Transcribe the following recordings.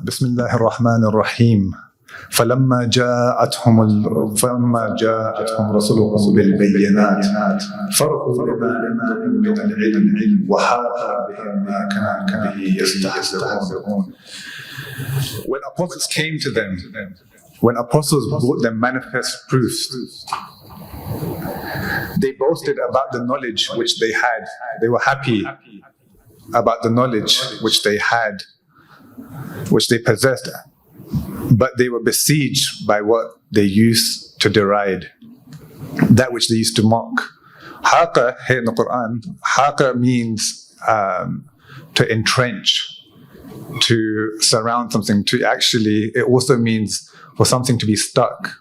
بسم الله الرحمن الرحيم فلما جاءتهم رسلهم بالبينات فرحوا بما عندهم من العلم وحاق بهم ما كانوا به يستهزئون. When apostles came to them, when apostles brought them manifest proofs, they boasted about the knowledge which they had. They were happy about the knowledge which they had, which they possessed, but they were besieged by what they used to deride, that which they used to mock. Haqa here in the Quran, haqa means to entrench, to surround something, to actually, it also means for something to be stuck.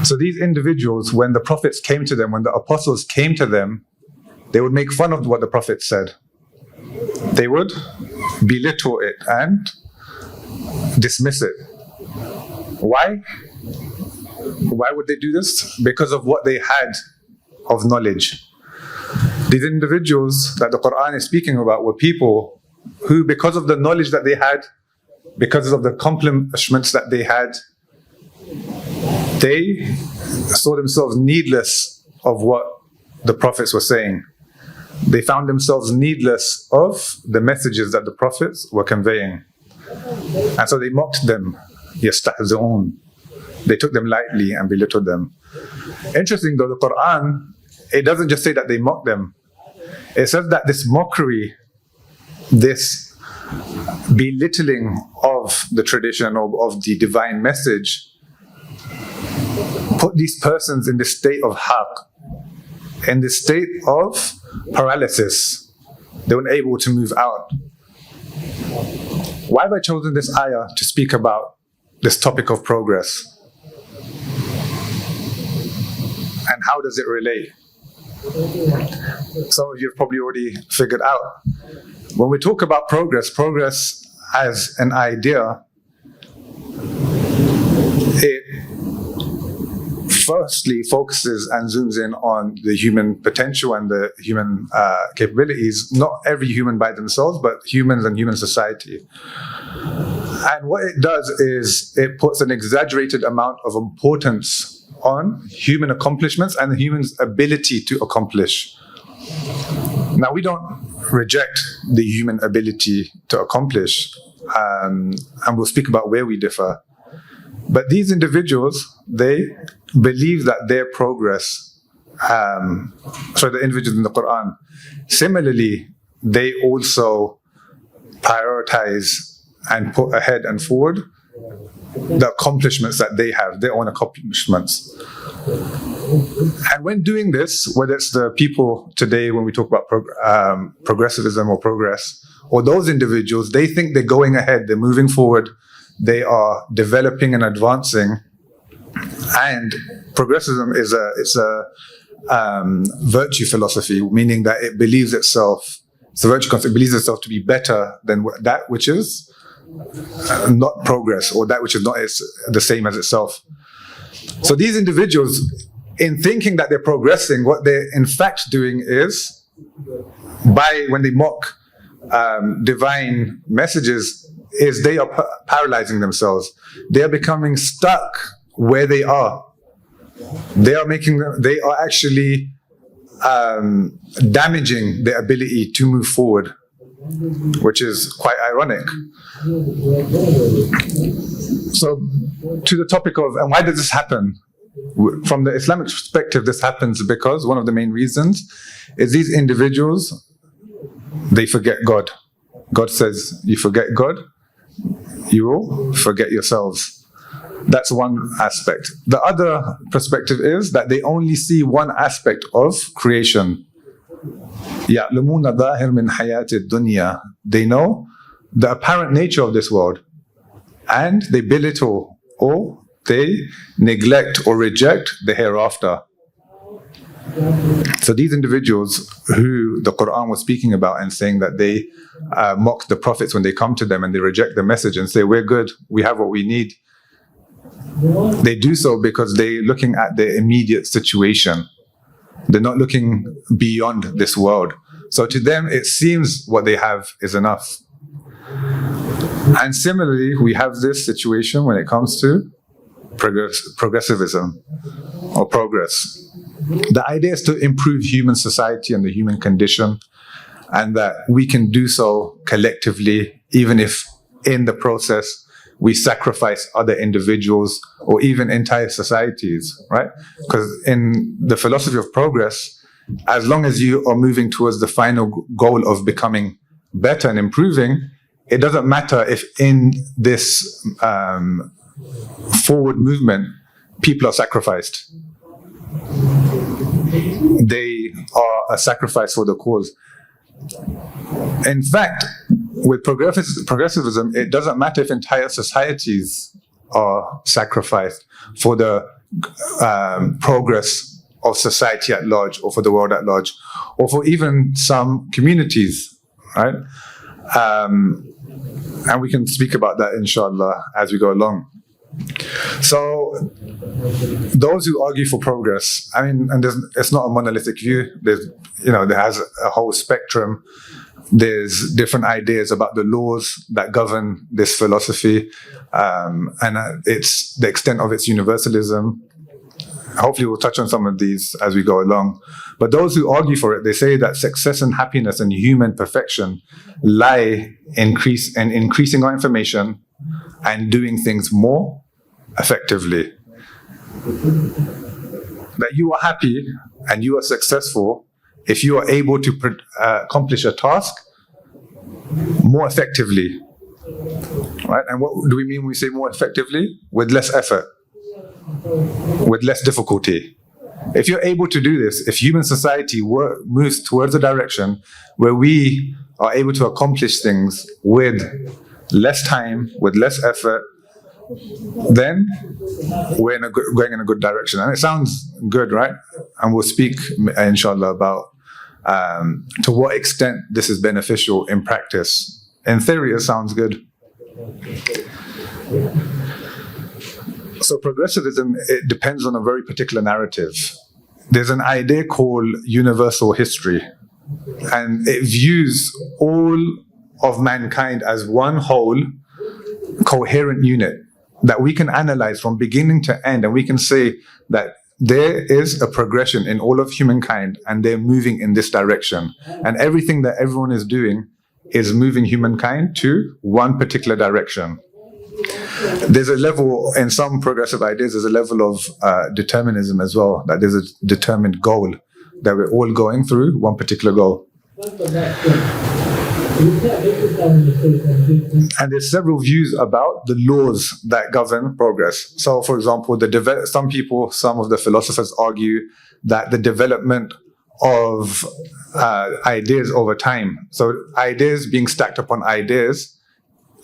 So these individuals, when the prophets came to them, when the apostles came to them, they would make fun of what the prophet said. They would belittle it and dismiss it. Why? Why would they do this? Because of what they had of knowledge. These individuals that the Quran is speaking about were people who, because of the knowledge that they had, because of the accomplishments that they had, they saw themselves needless of what the prophets were saying. They found themselves needless of the messages that the prophets were conveying. And so they mocked them. يَسْتَحْزِئُونَ. They took them lightly and belittled them. Interesting though, the Quran, it doesn't just say that they mocked them. It says that this mockery, this belittling of the tradition of the divine message, put these persons in this state of haq, in this state of paralysis. They weren't able to move out. Why have I chosen this ayah to speak about this topic of progress? And how does it relate? Some of you have probably already figured out. When we talk about progress as an idea, it firstly focuses and zooms in on the human potential and the human capabilities, not every human by themselves, but humans and human society. And what it does is it puts an exaggerated amount of importance on human accomplishments and the human's ability to accomplish. Now, we don't reject the human ability to accomplish, and we'll speak about where we differ. But these individuals, they believe that their progress, the individuals in the Quran, similarly, they also prioritize and put ahead and forward the accomplishments that they have, their own accomplishments. And when doing this, whether it's the people today, when we talk about progressivism or progress, or those individuals, they think they're going ahead, they're moving forward, they are developing and advancing. And progressivism is a virtue philosophy, meaning that it believes itself, it's a virtue concept, it believes itself to be better than that which is not progress, or that which is not the same as itself. So these individuals, in thinking that they're progressing, what they're in fact doing is, when they mock divine messages, is they are paralyzing themselves. They are becoming stuck where they are. They are actually damaging their ability to move forward, which is quite ironic. So, to the topic of, and why does this happen? From the Islamic perspective, this happens because one of the main reasons is these individuals, they forget God. God says, you forget God, you will forget yourselves. That's one aspect. The other perspective is that they only see one aspect of creation. يَعْلَمُونَ ظَاهِرْ مِنْ حَيَاةِ الدُّنْيَا. They know the apparent nature of this world, and they belittle or they neglect or reject the hereafter. So these individuals who the Quran was speaking about and saying that they mock the prophets when they come to them and they reject the message and say, we're good, we have what we need. They do so because they're looking at their immediate situation. They're not looking beyond this world. So to them, it seems what they have is enough. And similarly, we have this situation when it comes to progressivism or progress. The idea is to improve human society and the human condition, and that we can do so collectively, even if in the process we sacrifice other individuals or even entire societies, right? Because in the philosophy of progress, as long as you are moving towards the final goal of becoming better and improving, it doesn't matter if in this forward movement, people are sacrificed. They are a sacrifice for the cause. In fact, with progressivism, it doesn't matter if entire societies are sacrificed for the progress of society at large, or for the world at large, or for even some communities, right? And we can speak about that, inshallah, as we go along. So, those who argue for progress, I mean, and it's not a monolithic view. There has a whole spectrum. There's different ideas about the laws that govern this philosophy, and it's the extent of its universalism. Hopefully, we'll touch on some of these as we go along. But those who argue for it, they say that success and happiness and human perfection lie in increasing our information and doing things more effectively. That you are happy and you are successful if you are able to accomplish a task more effectively. Right? And what do we mean when we say more effectively? With less effort, with less difficulty. If you're able to do this, if human society moves towards a direction where we are able to accomplish things with less time, with less effort, then we're going in a good direction. And it sounds good, right? And we'll speak, inshallah, about to what extent this is beneficial in practice. In theory, it sounds good. So progressivism, it depends on a very particular narrative. There's an idea called universal history, and it views all of mankind as one whole, coherent unit that we can analyze from beginning to end, and we can say that there is a progression in all of humankind, and they're moving in this direction. And everything that everyone is doing is moving humankind to one particular direction. There's a level, in some progressive ideas, there's a level of determinism as well, that there's a determined goal, that we're all going through one particular goal. And there's several views about the laws that govern progress. So, for example, some of the philosophers argue that the development of ideas over time, so ideas being stacked upon ideas,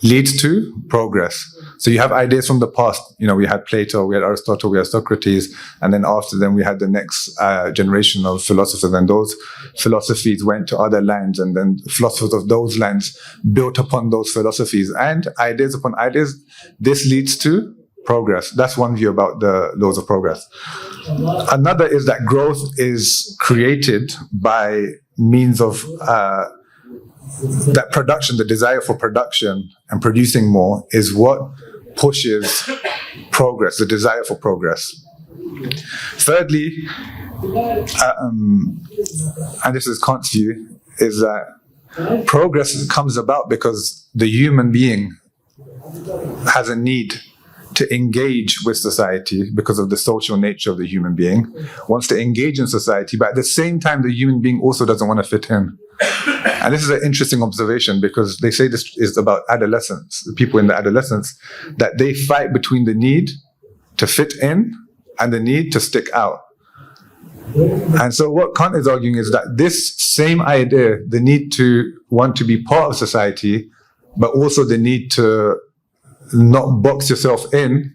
leads to progress. So you have ideas from the past. We had Plato, we had Aristotle, we had Socrates, and then after them we had the next generation of philosophers, and those philosophies went to other lands, and then philosophers of those lands built upon those philosophies, and ideas upon ideas. This leads to progress. That's one view about the laws of progress. Another is that growth is created by means of that production, the desire for production and producing more, is what pushes progress, the desire for progress. Thirdly, and this is Kant's view, is that progress comes about because the human being has a need to engage with society because of the social nature of the human being, wants to engage in society, but at the same time, the human being also doesn't want to fit in. And this is an interesting observation, because they say this is about adolescents, the people in the adolescence, that they fight between the need to fit in and the need to stick out. And so what Kant is arguing is that this same idea, the need to want to be part of society, but also the need to not box yourself in,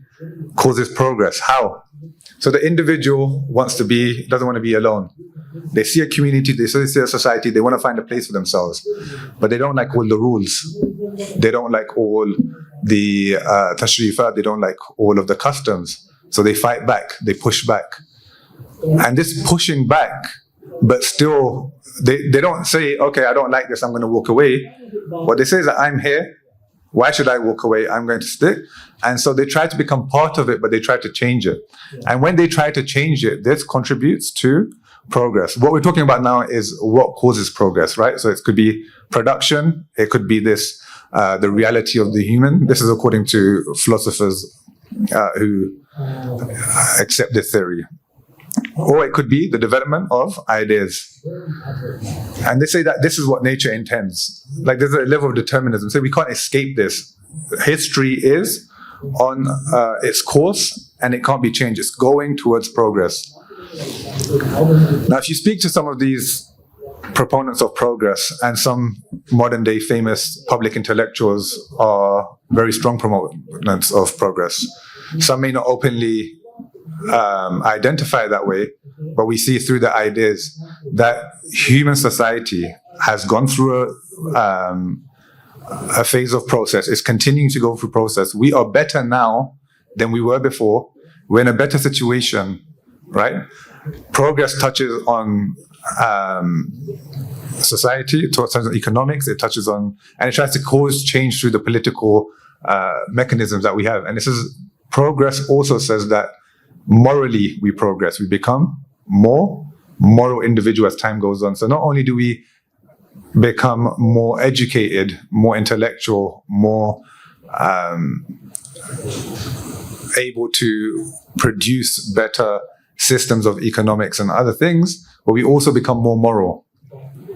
causes progress. How? So the individual doesn't want to be alone. They see a community, they see a society, they want to find a place for themselves. But they don't like all the rules. They don't like all the tashrifat, they don't like all of the customs. So they fight back, they push back. And this pushing back, but still, they don't say, okay, I don't like this, I'm going to walk away. What they say is that I'm here, Why should I walk away? I'm going to stick. And so they try to become part of it, but they try to change it. And when they try to change it, this contributes to progress. What we're talking about now is what causes progress, right? So it could be production. It could be this, the reality of the human. This is according to philosophers who accept this theory. Or it could be the development of ideas. And they say that this is what nature intends. Like there's a level of determinism. So we can't escape this. History is on its course and it can't be changed. It's going towards progress. Now, if you speak to some of these proponents of progress, and some modern day famous public intellectuals are very strong proponents of progress. Some may not openly identify that way, but we see through the ideas that human society has gone through a phase of process. It's continuing to go through process. We are better now than we were before. We're in a better situation, right? Progress touches on society, it touches on economics, it touches on, and it tries to cause change through the political mechanisms that we have. And this is, progress also says that morally we progress. We become more moral individual as time goes on. So not only do we become more educated, more intellectual, more able to produce better systems of economics and other things, but we also become more moral.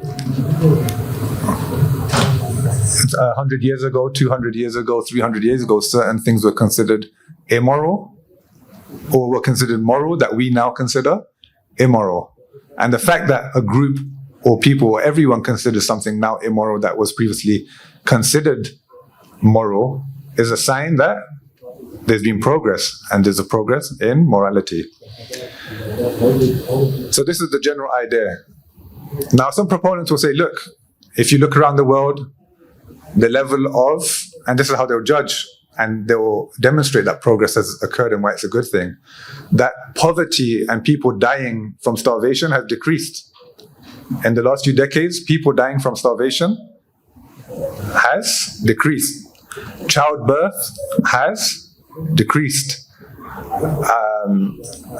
100 years ago, 200 years ago, 300 years ago, certain things were considered immoral or were considered moral that we now consider immoral. And the fact that a group or people or everyone considers something now immoral that was previously considered moral is a sign that there's been progress, and there's a progress in morality. So this is the general idea. Now, some proponents will say, look, if you look around the world, the level of, and this is how they'll judge, and they'll demonstrate that progress has occurred and why it's a good thing, that poverty and people dying from starvation has decreased. In the last few decades, people dying from starvation has decreased. Childbirth has decreased.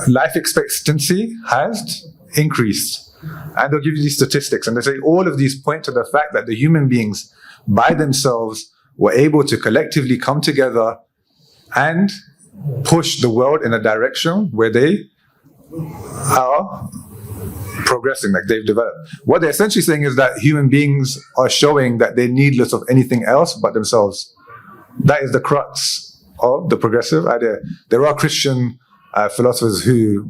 Life expectancy has increased. And they'll give you these statistics, and they say all of these point to the fact that the human beings by themselves were able to collectively come together and push the world in a direction where they are progressing, like they've developed. What they're essentially saying is that human beings are showing that they're needless of anything else but themselves. That is the crux of the progressive idea. There are Christian philosophers who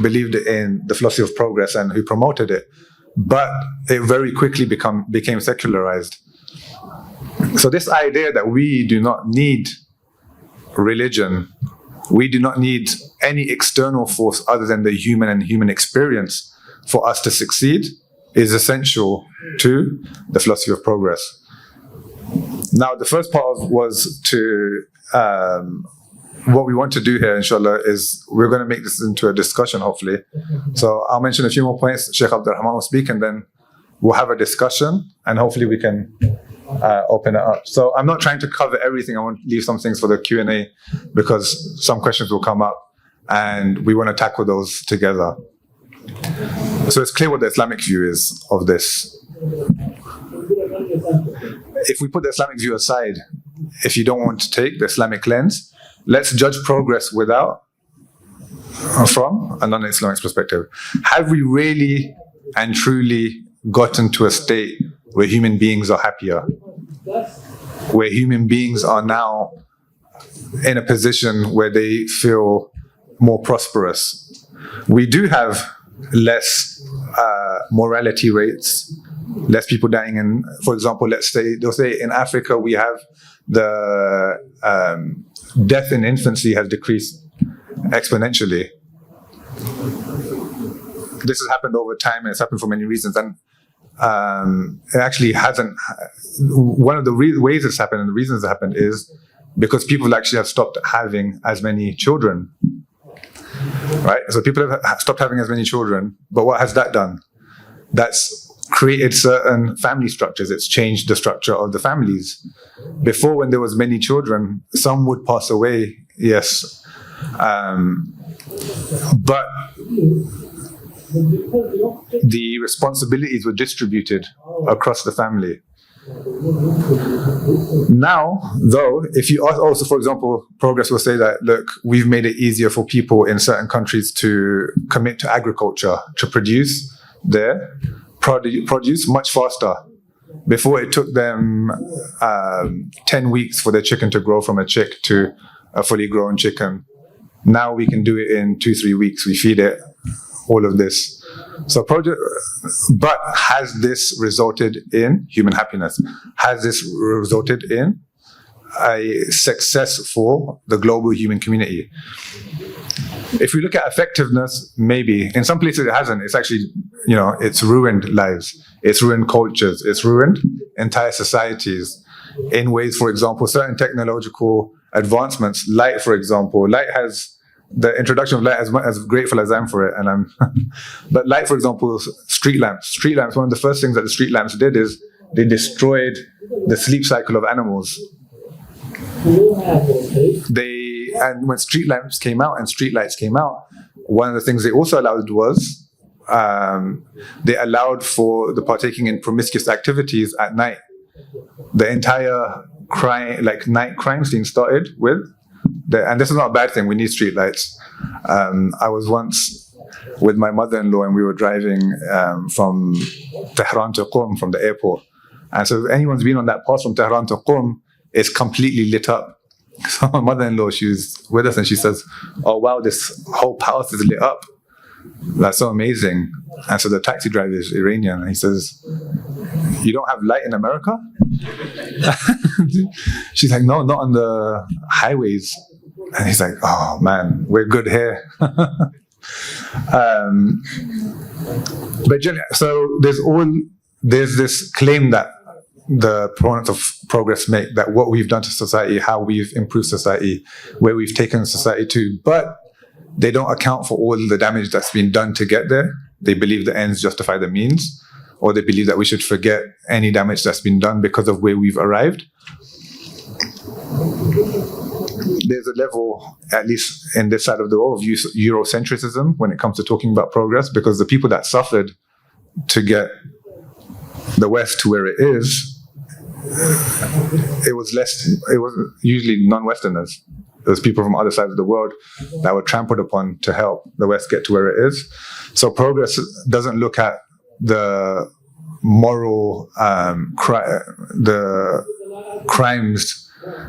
believed in the philosophy of progress and who promoted it, but it very quickly became secularized. So this idea that we do not need religion, we do not need any external force other than the human and human experience for us to succeed is essential to the philosophy of progress. Now, the first part was to, what we want to do here, inshallah, is we're going to make this into a discussion, hopefully. So I'll mention a few more points. Shaykh Abdulrahman will speak, and then we'll have a discussion, and hopefully we can open it up. So I'm not trying to cover everything. I want to leave some things for the Q&A because some questions will come up, and we want to tackle those together. So it's clear what the Islamic view is of this. If we put the Islamic view aside, if you don't want to take the Islamic lens, let's judge progress from a non-Islamic perspective. Have we really and truly gotten to a state where human beings are happier? Where human beings are now in a position where they feel more prosperous? We do have less morality rates, less people dying in, for example, they'll say in Africa we have the death in infancy has decreased exponentially. This has happened over time, and it's happened for many reasons. And it actually hasn't. One of the ways it's happened and the reasons it happened is because people actually have stopped having as many children. Right? So people have stopped having as many children, but what has that done? That's created certain family structures. It's changed the structure of the families. Before, when there was many children, some would pass away, yes, but the responsibilities were distributed across the family. Now, though, if you also, for example, Progress will say that, look, we've made it easier for people in certain countries to commit to agriculture, to produce their produce much faster. Before, it took them 10 weeks for their chicken to grow from a chick to a fully grown chicken. Now we can do it in 2-3 weeks. We feed it all of this. So, but has this resulted in human happiness? Has this resulted in a success for the global human community? If we look at effectiveness, maybe. In some places it hasn't. It's actually, it's ruined lives. It's ruined cultures. It's ruined entire societies in ways, for example, certain technological advancements. Light, for example. The introduction of light, as grateful as I am for it, but light, for example, street lamps. Street lamps, one of the first things that the street lamps did is they destroyed the sleep cycle of animals. And when street lamps came out and street lights came out, one of the things they also allowed was they allowed for the partaking in promiscuous activities at night. The entire night crime scene started with. And this is not a bad thing. We need street lights. I was once with my mother-in-law and we were driving from Tehran to Qom from the airport. And so if anyone's been on that path from Tehran to Qom, it's completely lit up. So my mother-in-law, she was with us and she says, oh wow, this whole path is lit up. That's so amazing. And so the taxi driver is Iranian and he says, you don't have light in America? She's like, no, not on the highways. And he's like, oh man, we're good here. But so there's this claim that the proponents of progress make, that what we've done to society, how we've improved society, where we've taken society to, but they don't account for all the damage that's been done to get there. They believe the ends justify the means, or they believe that we should forget any damage that's been done because of where we've arrived. There's a level, at least in this side of the world, of Eurocentrism when it comes to talking about progress, because the people that suffered to get the West to where it is, it was usually non-Westerners. It was people from other sides of the world that were trampled upon to help the West get to where it is. So progress doesn't look at the moral the crimes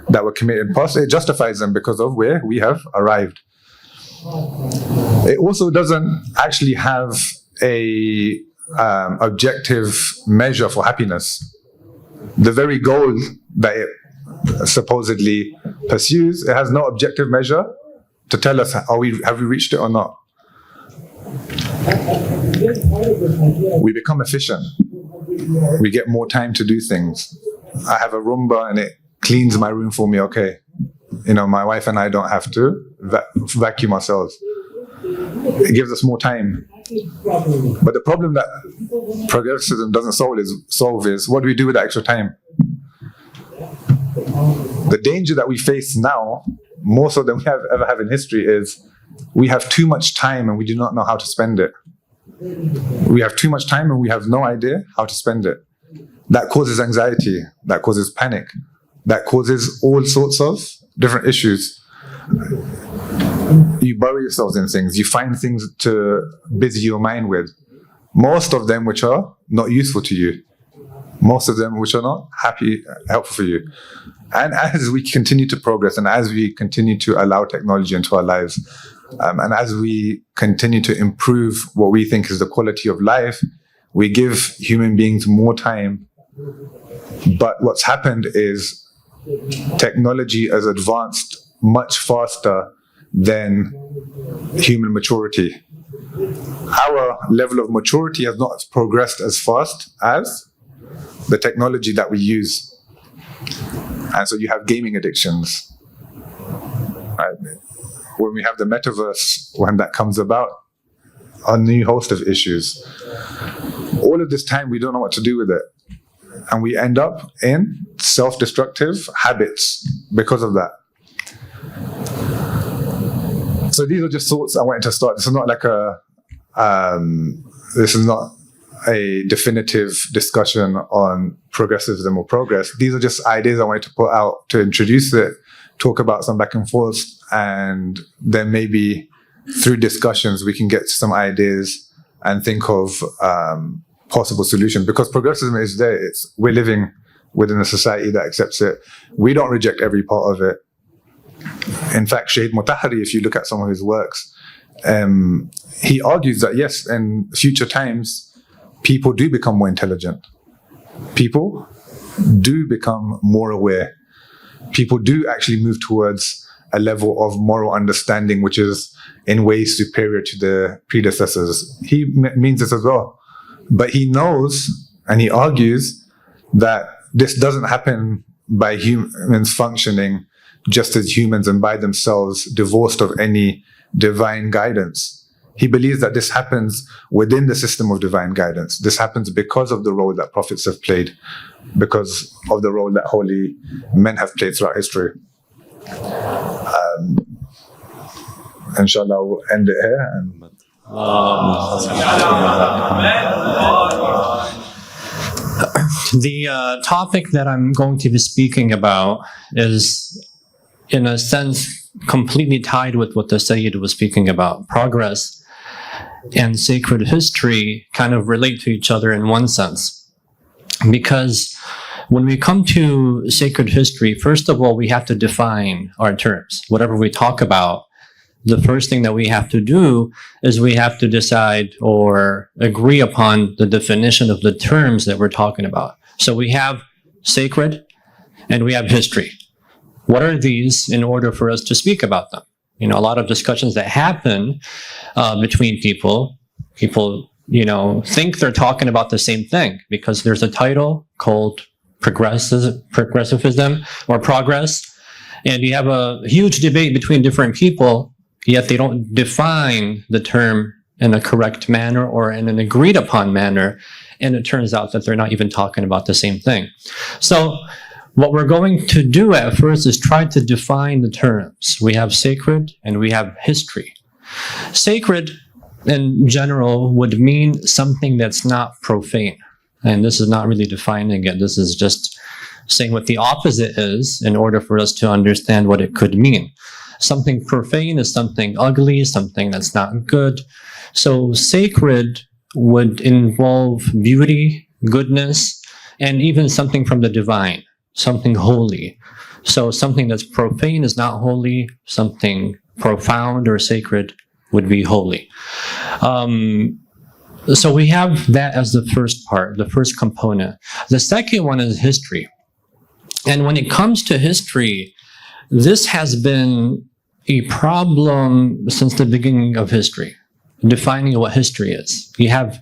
that were committed past. It justifies them because of where we have arrived. It also doesn't actually have a objective measure for happiness. The very goal that it supposedly pursues, it has no objective measure to tell us have we reached it or not. We become efficient. We get more time to do things. I have a Roomba and it cleans my room for me, okay. My wife and I don't have to vacuum ourselves. It gives us more time. But the problem that progressivism doesn't solve is what do we do with the extra time? The danger that we face now, more so than we have ever have in history, is we have too much time and we do not know how to spend it. We have too much time and we have no idea how to spend it. That causes anxiety, that causes panic, that causes all sorts of different issues. You bury yourselves in things, you find things to busy your mind with. Most of them which are not useful to you. Most of them which are not helpful for you. And as we continue to progress and as we continue to allow technology into our lives, and as we continue to improve what we think is the quality of life, we give human beings more time. But what's happened is technology has advanced much faster than human maturity. Our level of maturity has not progressed as fast as the technology that we use. And so you have gaming addictions. Right? When we have the metaverse, when that comes about, a new host of issues. all of this time we don't know what to do with it. And we end up in self-destructive habits because of that. So these are just thoughts I wanted to start. This is not like this is not a definitive discussion on progressivism or progress. These are just ideas I wanted to put out to introduce it, talk about some back and forth, and then maybe through discussions we can get to some ideas and think of possible solutions. Because progressivism is there. We're living within a society that accepts it. We don't reject every part of it. In fact, Shaykh Mutahari, if you look at some of his works, he argues that yes, in future times, people do become more intelligent. People do become more aware. People do actually move towards a level of moral understanding which is in ways superior to the predecessors. He means this as well. But he knows and he argues that this doesn't happen by humans functioning just as humans and by themselves, divorced of any divine guidance. He believes that this happens within the system of divine guidance. This happens because of the role that prophets have played, because of the role that holy men have played throughout history. Inshallah, we'll end it here. The topic that I'm going to be speaking about is, in a sense, completely tied with what the Syed was speaking about. Progress and sacred history kind of relate to each other in one sense. Because when we come to sacred history, first of all, we have to define our terms. Whatever we talk about, the first thing that we have to do is we have to decide or agree upon the definition of the terms that we're talking about. So we have sacred and we have history. What are these in order for us to speak about them? You know, a lot of discussions that happen between people, you know, think they're talking about the same thing because there's a title called progressivism or progress, and you have a huge debate between different people, yet they don't define the term in a correct manner or in an agreed upon manner, and it turns out that they're not even talking about the same thing. So what we're going to do at first is try to define the terms. We have sacred and we have history. Sacred, in general, would mean something that's not profane. And this is not really defining it. This is just saying what the opposite is in order for us to understand what it could mean. Something profane is something ugly, something that's not good. So sacred would involve beauty, goodness, and even something from the divine. Something holy. So something that's profane is not holy. Something profound or sacred would be holy. So we have that as the first part, the first component. The second one is history. And when it comes to history, this has been a problem since the beginning of history, defining what history is. You have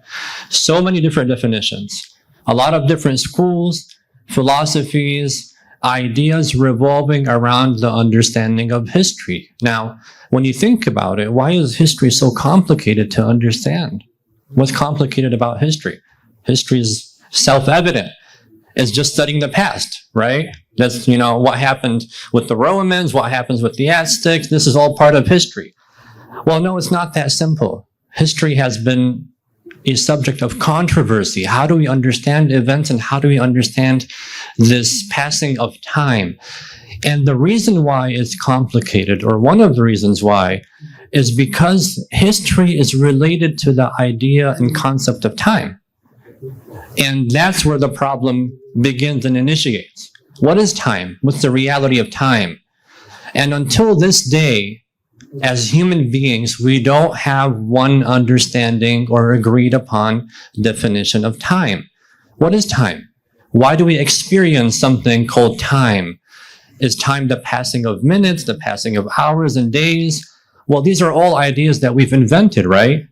so many different definitions, a lot of different schools, philosophies, ideas revolving around the understanding of history. Now, when you think about it, why is history so complicated to understand? What's complicated about history? History is self-evident. It's just studying the past, right? That's, you know, what happened with the Romans, what happens with the Aztecs. This is all part of history. Well, no, it's not that simple. History has been a subject of controversy. How do we understand events and how do we understand this passing of time? And the reason why it's complicated, or one of the reasons why, is because history is related to the idea and concept of time. And that's where the problem begins and initiates. What is time? What's the reality of time? And until this day, as human beings, we don't have one understanding or agreed upon definition of time. What is time? Why do we experience something called time? Is time the passing of minutes, the passing of hours and days? Well, these are all ideas that we've invented, right?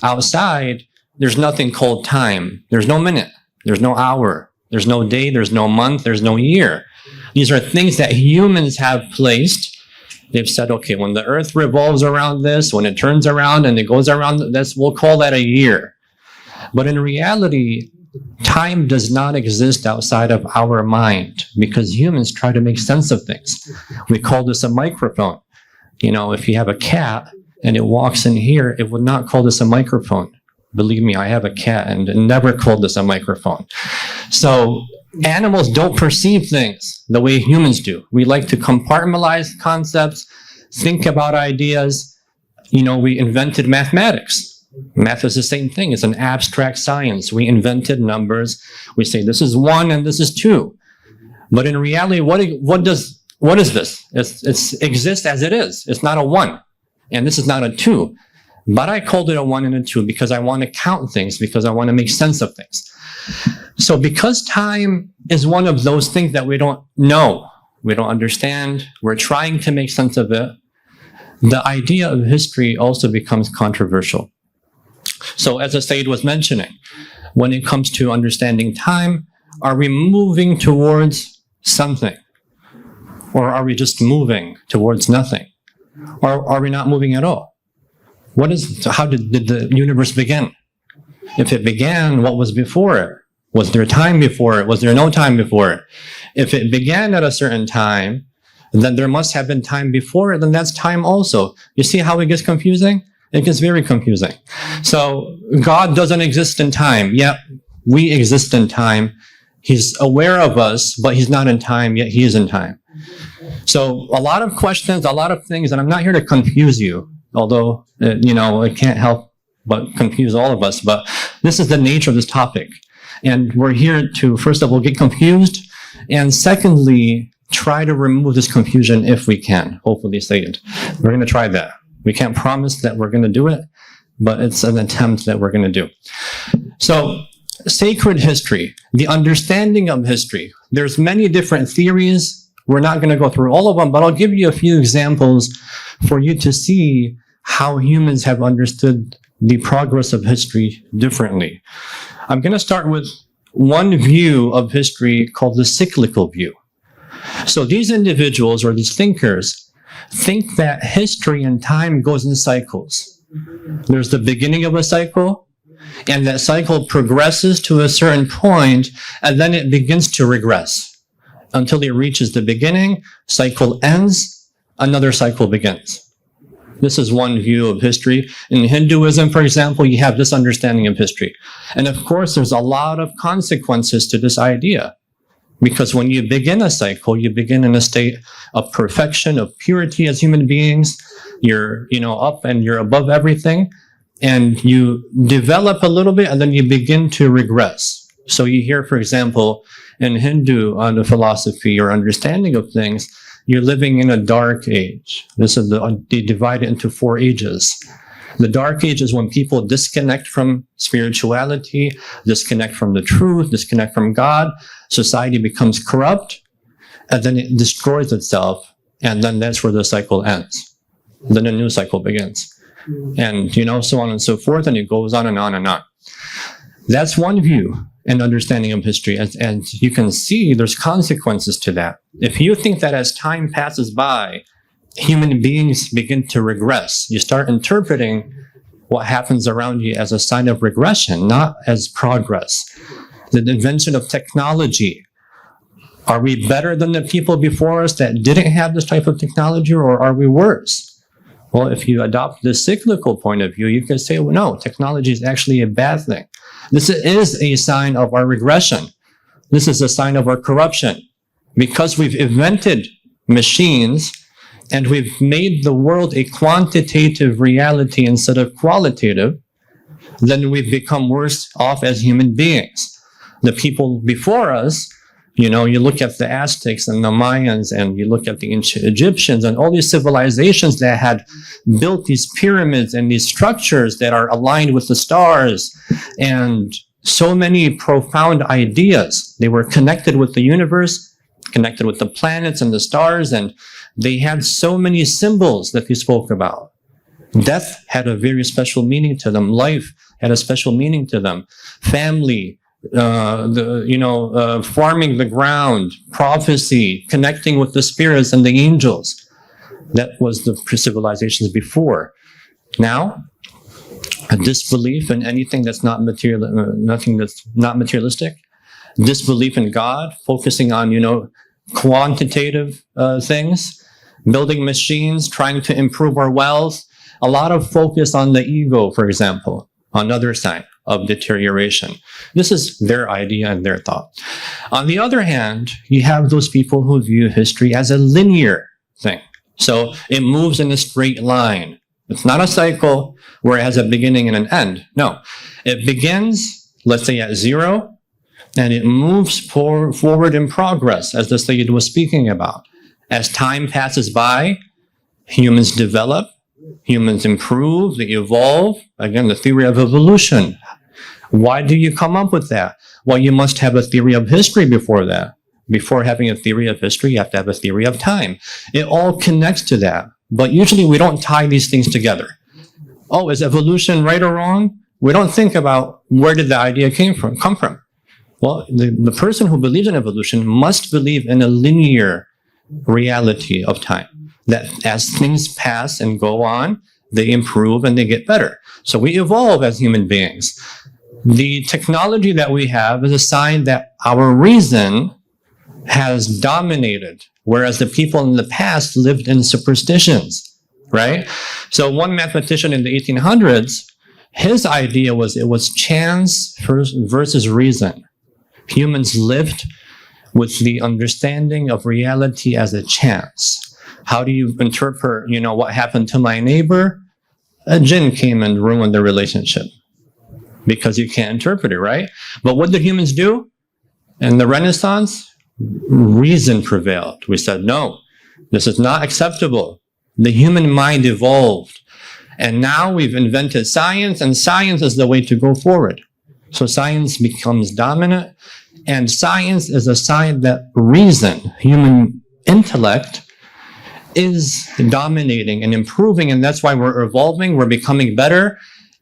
Outside, there's nothing called time. There's no minute, there's no hour, there's no day, there's no month, there's no year. These are things that humans have placed. They've said, okay, when the earth revolves around this, when it turns around and it goes around this, we'll call that a year. But in reality, time does not exist outside of our mind because humans try to make sense of things. We call this a microphone. You know, if you have a cat and it walks in here, it would not call this a microphone. Believe me, I have a cat and it never called this a microphone. So animals don't perceive things the way humans do. We like to compartmentalize concepts, think about ideas. You know, we invented mathematics. Math is the same thing. It's an abstract science. We invented numbers. We say this is 1 and this is 2. But in reality, what is this? It exists as it is. It's not a 1. And this is not a 2. But I called it a 1 and a 2 because I want to count things, because I want to make sense of things. So because time is one of those things that we don't know, we don't understand, we're trying to make sense of it, the idea of history also becomes controversial. So as the Syed was mentioning, when it comes to understanding time, are we moving towards something? Or are we just moving towards nothing? Or are we not moving at all? How did the universe begin? If it began, what was before it? Was there time before it? Was there no time before it? If it began at a certain time, then there must have been time before it, then that's time also. You see how it gets confusing? It gets very confusing. So God doesn't exist in time, yet we exist in time. He's aware of us, but he's not in time, yet he is in time. So a lot of questions, a lot of things, and I'm not here to confuse you, although, it can't help but confuse all of us, but this is the nature of this topic. And we're here to, first of all, get confused, and secondly, try to remove this confusion if we can, hopefully say it. We're going to try that. We can't promise that we're going to do it, but it's an attempt that we're going to do. So, sacred history, the understanding of history. There's many different theories. We're not going to go through all of them, but I'll give you a few examples for you to see how humans have understood the progress of history differently. I'm going to start with one view of history called the cyclical view. So these individuals or these thinkers think that history and time goes in cycles. There's the beginning of a cycle, and that cycle progresses to a certain point, and then it begins to regress until it reaches the beginning, cycle ends, another cycle begins. This is one view of history. In Hinduism, for example, you have this understanding of history. And of course, there's a lot of consequences to this idea. Because when you begin a cycle, you begin in a state of perfection, of purity as human beings. You're, up and you're above everything. And you develop a little bit and then you begin to regress. So you hear, for example, in Hindu the philosophy or understanding of things, you're living in a dark age. This is they divide it into 4 ages. The dark age is when people disconnect from spirituality, disconnect from the truth, disconnect from God. Society becomes corrupt, and then it destroys itself, and then that's where the cycle ends. Then a new cycle begins. And, so on and so forth, and it goes on and on and on. That's one view and understanding of history. And you can see there's consequences to that. If you think that as time passes by, human beings begin to regress, you start interpreting what happens around you as a sign of regression, not as progress. The invention of technology. Are we better than the people before us that didn't have this type of technology, or are we worse? Well, if you adopt the cyclical point of view, you can say, well, no, technology is actually a bad thing. This is a sign of our regression. This is a sign of our corruption. Because we've invented machines and we've made the world a quantitative reality instead of qualitative, then we've become worse off as human beings. The people before us, you look at the Aztecs and the Mayans, and you look at the ancient Egyptians and all these civilizations that had built these pyramids and these structures that are aligned with the stars, and so many profound ideas. They were connected with the universe, connected with the planets and the stars, and they had so many symbols that they spoke about. Death had a very special meaning to them. Life had a special meaning to them. Family, farming the ground, prophecy, connecting with the spirits and the angels. That was the civilizations before. Now, a disbelief in anything that's not material, nothing that's not materialistic, disbelief in God, focusing on, quantitative things, building machines, trying to improve our wealth, a lot of focus on the ego, for example, another sign of deterioration. This is their idea and their thought. On the other hand, you have those people who view history as a linear thing. So it moves in a straight line. It's not a cycle where it has a beginning and an end. No, it begins, let's say, at 0, and it moves forward in progress, as the Syed was speaking about. As time passes by, humans develop, humans improve, they evolve. Again, the theory of evolution. Why do you come up with that? Well, you must have a theory of history before that. Before having a theory of history, you have to have a theory of time. It all connects to that. But usually we don't tie these things together. Oh, is evolution right or wrong? We don't think about where did the idea come from. Well, the person who believes in evolution must believe in a linear reality of time. That as things pass and go on, they improve and they get better. So we evolve as human beings. The technology that we have is a sign that our reason has dominated, whereas the people in the past lived in superstitions, right? So one mathematician in the 1800s, his idea was it was chance versus reason. Humans lived with the understanding of reality as a chance. How do you interpret, what happened to my neighbor? A jinn came and ruined the relationship because you can't interpret it, right? But what did humans do? In the Renaissance, reason prevailed. We said, no, this is not acceptable. The human mind evolved. And now we've invented science, and science is the way to go forward. So science becomes dominant, and science is a sign that reason, human intellect, is dominating and improving, and that's why we're evolving, we're becoming better,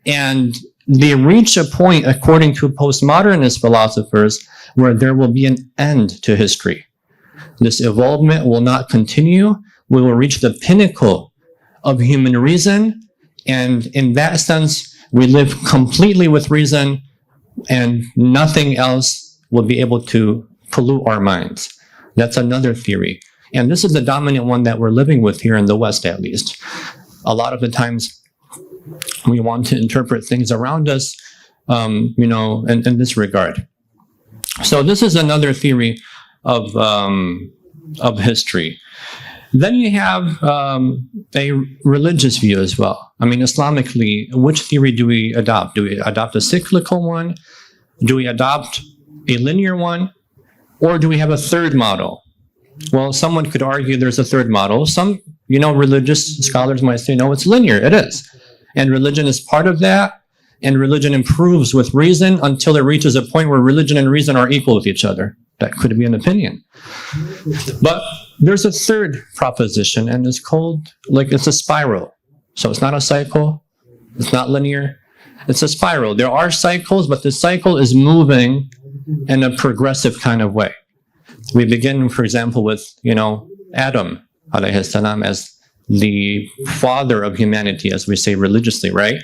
and they reach a point, according to postmodernist philosophers, where there will be an end to history. This evolvement will not continue. We will reach the pinnacle of human reason, and in that sense, we live completely with reason, and nothing else will be able to pollute our minds. That's another theory. And this is the dominant one that we're living with here in the West, at least. A lot of the times, we want to interpret things around us, in this regard. So this is another theory of history. Then you have a religious view as well. I mean, Islamically, which theory do we adopt? Do we adopt a cyclical one? Do we adopt a linear one? Or do we have a third model? Well, someone could argue there's a third model. Some, religious scholars might say, no, it's linear. It is. And religion is part of that. And religion improves with reason until it reaches a point where religion and reason are equal with each other. That could be an opinion. But there's a third proposition, and it's called, it's a spiral. So it's not a cycle. It's not linear. It's a spiral. There are cycles, but the cycle is moving in a progressive kind of way. We begin, for example, with, Adam, alayhi salam, as the father of humanity, as we say religiously, right?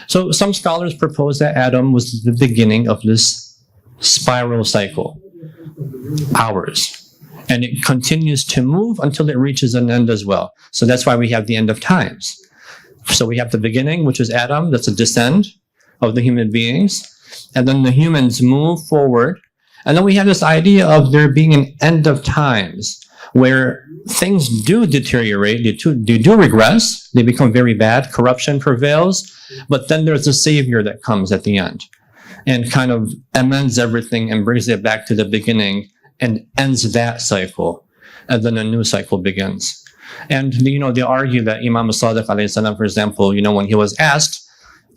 So some scholars propose that Adam was the beginning of this spiral cycle, ours. And it continues to move until it reaches an end as well. So that's why we have the end of times. So we have the beginning, which is Adam, that's a descent of the human beings. And then the humans move forward. And then we have this idea of there being an end of times where things do deteriorate, they do regress, they become very bad, corruption prevails, but then there's a savior that comes at the end and kind of amends everything and brings it back to the beginning and ends that cycle, and then a new cycle begins. And they argue that Imam Sadiq alayhi salam, for example, when he was asked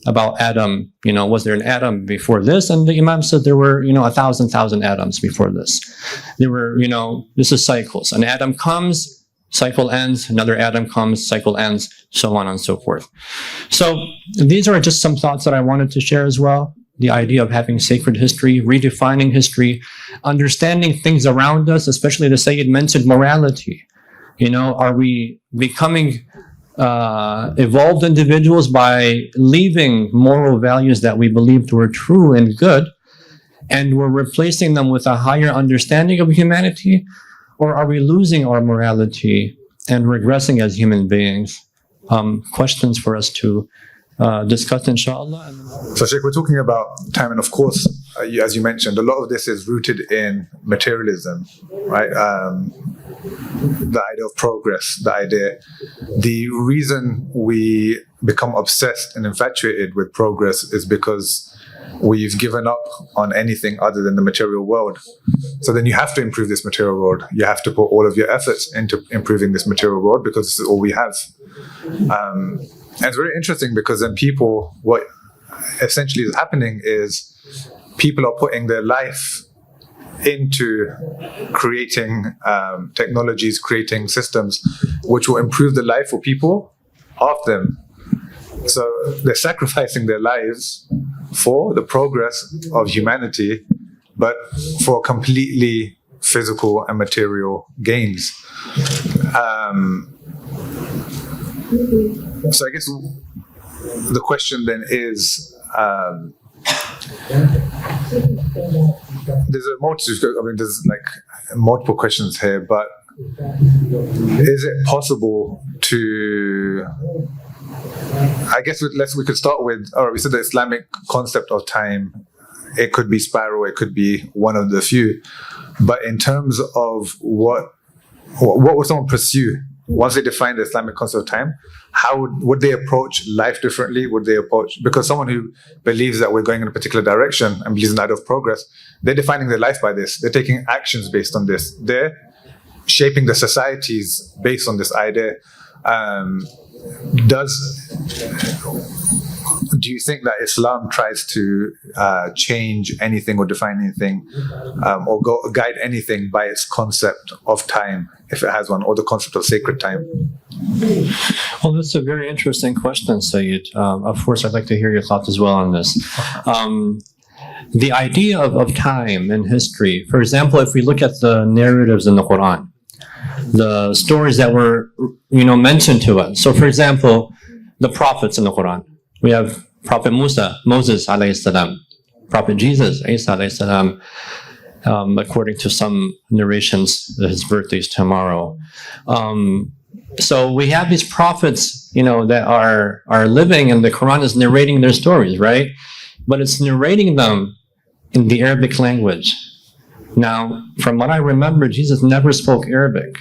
about Adam, was there an Adam before this? And the Imam said there were, 1,000 Adams before this. There were, this is cycles. An Adam comes, cycle ends, another Adam comes, cycle ends, so on and so forth. So these are just some thoughts that I wanted to share as well. The idea of having sacred history, redefining history, understanding things around us, especially the Syed mentioned morality. Are we becoming evolved individuals by leaving moral values that we believed were true and good, and we're replacing them with a higher understanding of humanity? Or are we losing our morality and regressing as human beings? Questions for us to discuss, inshallah. So, Shaykh, we're talking about time, and of course, as you mentioned, a lot of this is rooted in materialism, right? The idea of progress, the reason we become obsessed and infatuated with progress is because we've given up on anything other than the material world. So then you have to improve this material world. You have to put all of your efforts into improving this material world because this is all we have. And it's very interesting because then what essentially is happening is people are putting their life into creating technologies, creating systems which will improve the life for people after them. So they're sacrificing their lives for the progress of humanity, but for completely physical and material gains. So I guess the question then is, there's a multitude, there's like multiple questions here, but is it possible to, I guess we could start with, all right, we said the Islamic concept of time, it could be spiral, it could be one of the few, but in terms of what would someone pursue once they define the Islamic concept of time? How would they approach life differently? Because someone who believes that we're going in a particular direction and believes in the idea of progress, they're defining their life by this. They're taking actions based on this. They're shaping the societies based on this idea. Do you think that Islam tries to change anything or define anything or guide anything by its concept of time, if it has one, or the concept of sacred time? Well, that's a very interesting question, Syed. Of course, I'd like to hear your thoughts as well on this. The idea of time and history, for example, if we look at the narratives in the Quran, the stories that were mentioned to us. So, for example, the prophets in the Quran. We have Prophet Moses alayhi salam, Prophet Jesus, Isa alayhi salam. According to some narrations, his birthday is tomorrow. So we have these prophets, that are living, and the Quran is narrating their stories, right? But it's narrating them in the Arabic language. Now, from what I remember, Jesus never spoke Arabic.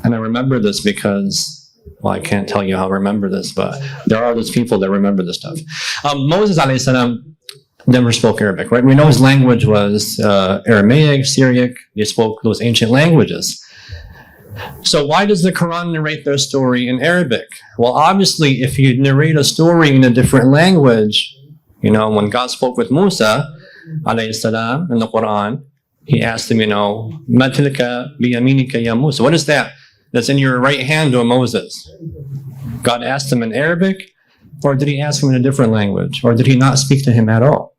And I remember this because, well, I can't tell you how I remember this, but there are those people that remember this stuff. Moses alayhi salam never spoke Arabic, right? We know his language was Aramaic, Syriac. They spoke those ancient languages. So why does the Quran narrate their story in Arabic? Well, obviously, if you narrate a story in a different language, when God spoke with Musa alayhi salam in the Quran, he asked him, "Ma tilka biyaminika ya Musa?" What is that? That's in your right hand, O Moses. God asked him in Arabic, or did he ask him in a different language? Or did he not speak to him at all?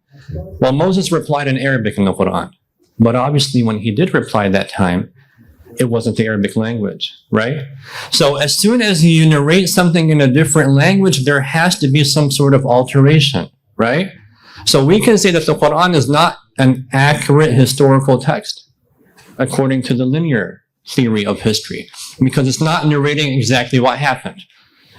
Well, Moses replied in Arabic in the Quran. But obviously when he did reply that time, it wasn't the Arabic language, right? So as soon as you narrate something in a different language, there has to be some sort of alteration, right? So we can say that the Quran is not an accurate historical text according to the linear theory of history, because it's not narrating exactly what happened.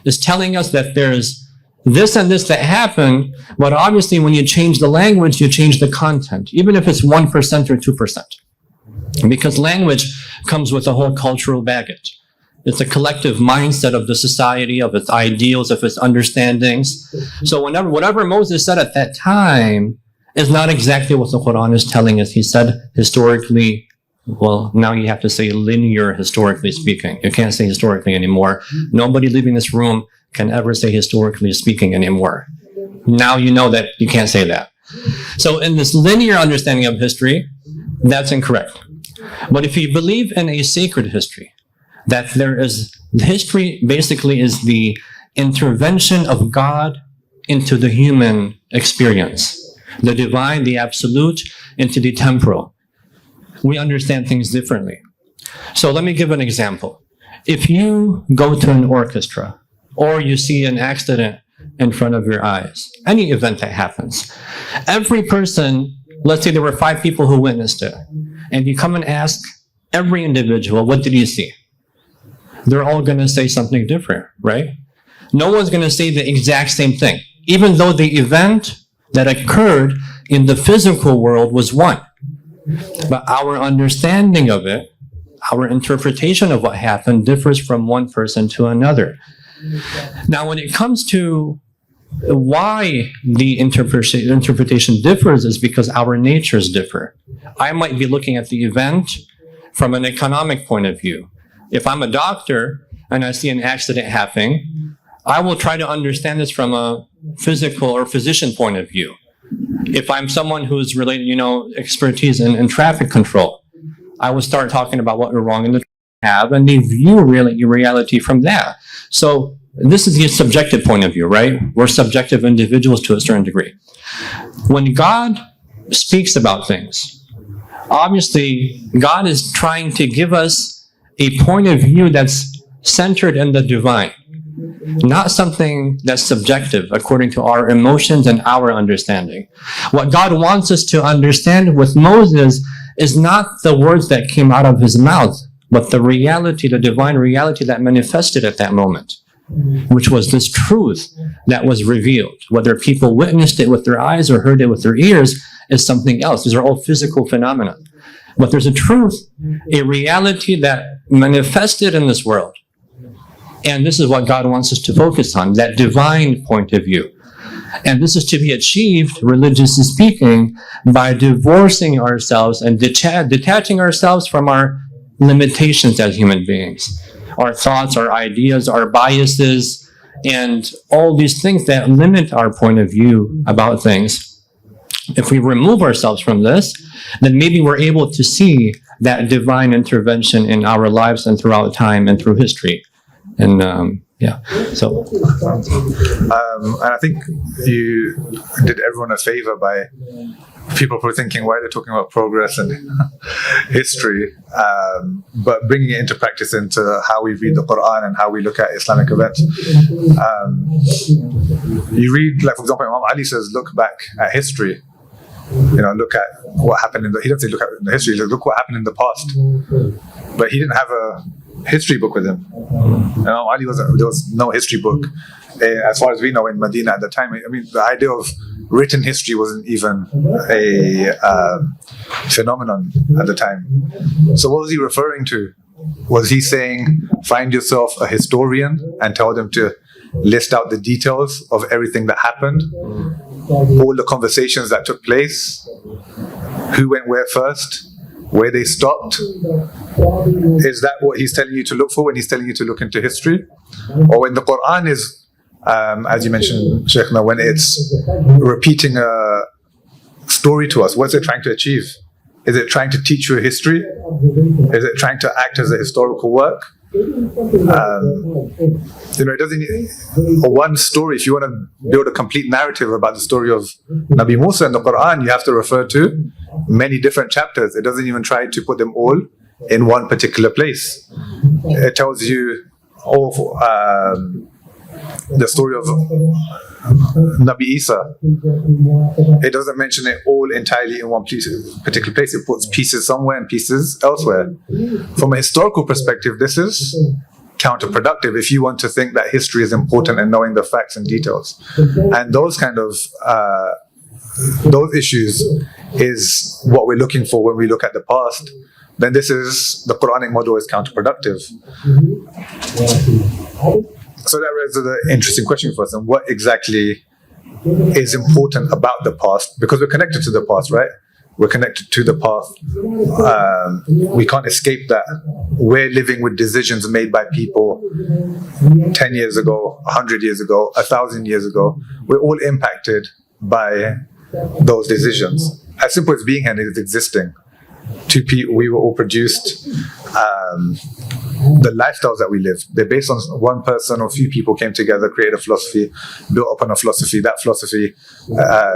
It's telling us that there's this and this that happened, but obviously when you change the language, you change the content, even if it's 1% or 2%. Because language comes with a whole cultural baggage. It's a collective mindset of the society, of its ideals, of its understandings. So whatever Moses said at that time is not exactly what the Quran is telling us. He said historically. Well, now you have to say linear, historically speaking. You can't say historically anymore. Nobody leaving this room can ever say historically speaking anymore. Now you know that you can't say that. So in this linear understanding of history, that's incorrect. But if you believe in a sacred history, that history basically is the intervention of God into the human experience, the divine, the absolute, into the temporal. We understand things differently. So let me give an example. If you go to an orchestra or you see an accident in front of your eyes, any event that happens. Every person, let's say there were 5 people who witnessed it, and you come and ask every individual, what did you see? They're all going to say something different, right? No one's going to say the exact same thing, even though the event that occurred in the physical world was one. But our understanding of it, our interpretation of what happened differs from one person to another. Now, when it comes to why the interpretation differs is because our natures differ. I might be looking at the event from an economic point of view. If I'm a doctor and I see an accident happening, I will try to understand this from a physical or physician point of view. If I'm someone who's related, expertise in traffic control, I will start talking about what we're wrong in the have, and they view reality from that. So this is the subjective point of view, right? We're subjective individuals to a certain degree. When God speaks about things, obviously God is trying to give us a point of view that's centered in the divine, not something that's subjective according to our emotions and our understanding. What God wants us to understand with Moses is not the words that came out of his mouth, but the reality, the divine reality that manifested at that moment, which was this truth that was revealed. Whether people witnessed it with their eyes or heard it with their ears is something else. These are all physical phenomena. But there's a truth, a reality that manifested in this world. And this is what God wants us to focus on, that divine point of view. And this is to be achieved, religiously speaking, by divorcing ourselves and detaching ourselves from our limitations as human beings. Our thoughts, our ideas, our biases, and all these things that limit our point of view about things. If we remove ourselves from this, then maybe we're able to see that divine intervention in our lives and throughout time and through history. And so. And I think you did everyone a favor by people were thinking, why are they talking about progress and history? But bringing it into practice into how we read the Quran and how we look at Islamic events. You read, like, for example, Imam Ali says, look back at history. Look at what happened he doesn't say look at the history, he says, look what happened in the past. But he didn't have a history book with him. Imam Ali there was no history book. As far as we know in Medina at the time, the idea of written history wasn't even a phenomenon at the time. So what was he referring to? Was he saying, find yourself a historian and tell them to list out the details of everything that happened, all the conversations that took place, who went where first, where they stopped? Is that what he's telling you to look for when he's telling you to look into history? Or when the Quran is, as you mentioned, Shaykh, when it's repeating a story to us, what's it trying to achieve? Is it trying to teach you a history? Is it trying to act as a historical work? It doesn't. Or one story. If you want to build a complete narrative about the story of Nabi Musa in the Quran, you have to refer to many different chapters. It doesn't even try to put them all in one particular place. It tells you the story of Nabi Isa. It doesn't mention it all entirely in one particular place. It puts pieces somewhere and pieces elsewhere. From a historical perspective, this is counterproductive if you want to think that history is important and knowing the facts and details. And those kind of those issues is what we're looking for when we look at the past. Then the Quranic model is counterproductive. So that raises an interesting question for us. And what exactly is important about the past? Because we're connected to the past, right? We're connected to the past. We can't escape that. We're living with decisions made by people 10 years ago, 100 years ago, 1,000 years ago. We're all impacted by those decisions. As simple as being here is existing. Two people, we were all produced. The lifestyles that we live, they're based on one person or a few people came together, created a philosophy, built upon a philosophy. That philosophy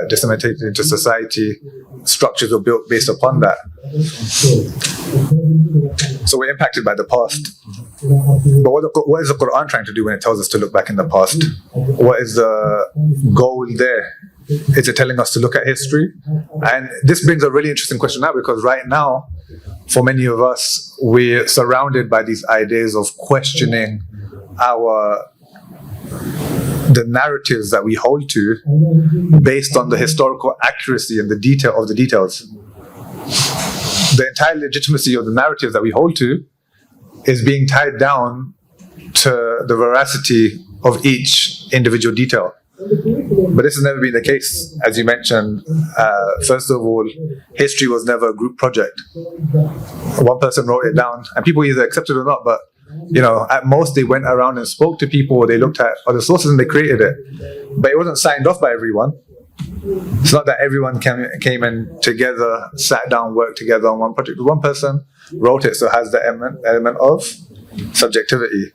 disseminated into society. Structures were built based upon that. So we're impacted by the past. But what is the Quran trying to do when it tells us to look back in the past? What is the goal there? Is it telling us to look at history? And this brings a really interesting question now, because right now, for many of us, we're surrounded by these ideas of questioning the narratives that we hold to based on the historical accuracy and the detail of the details. The entire legitimacy of the narratives that we hold to is being tied down to the veracity of each individual detail. But this has never been the case. As you mentioned, first of all, history was never a group project. One person wrote it down, and people either accepted it or not, but at most they went around and spoke to people, or they looked at other sources and they created it. But it wasn't signed off by everyone. It's not that everyone came in together, sat down, worked together on one project. One person wrote it, so it has the element of subjectivity.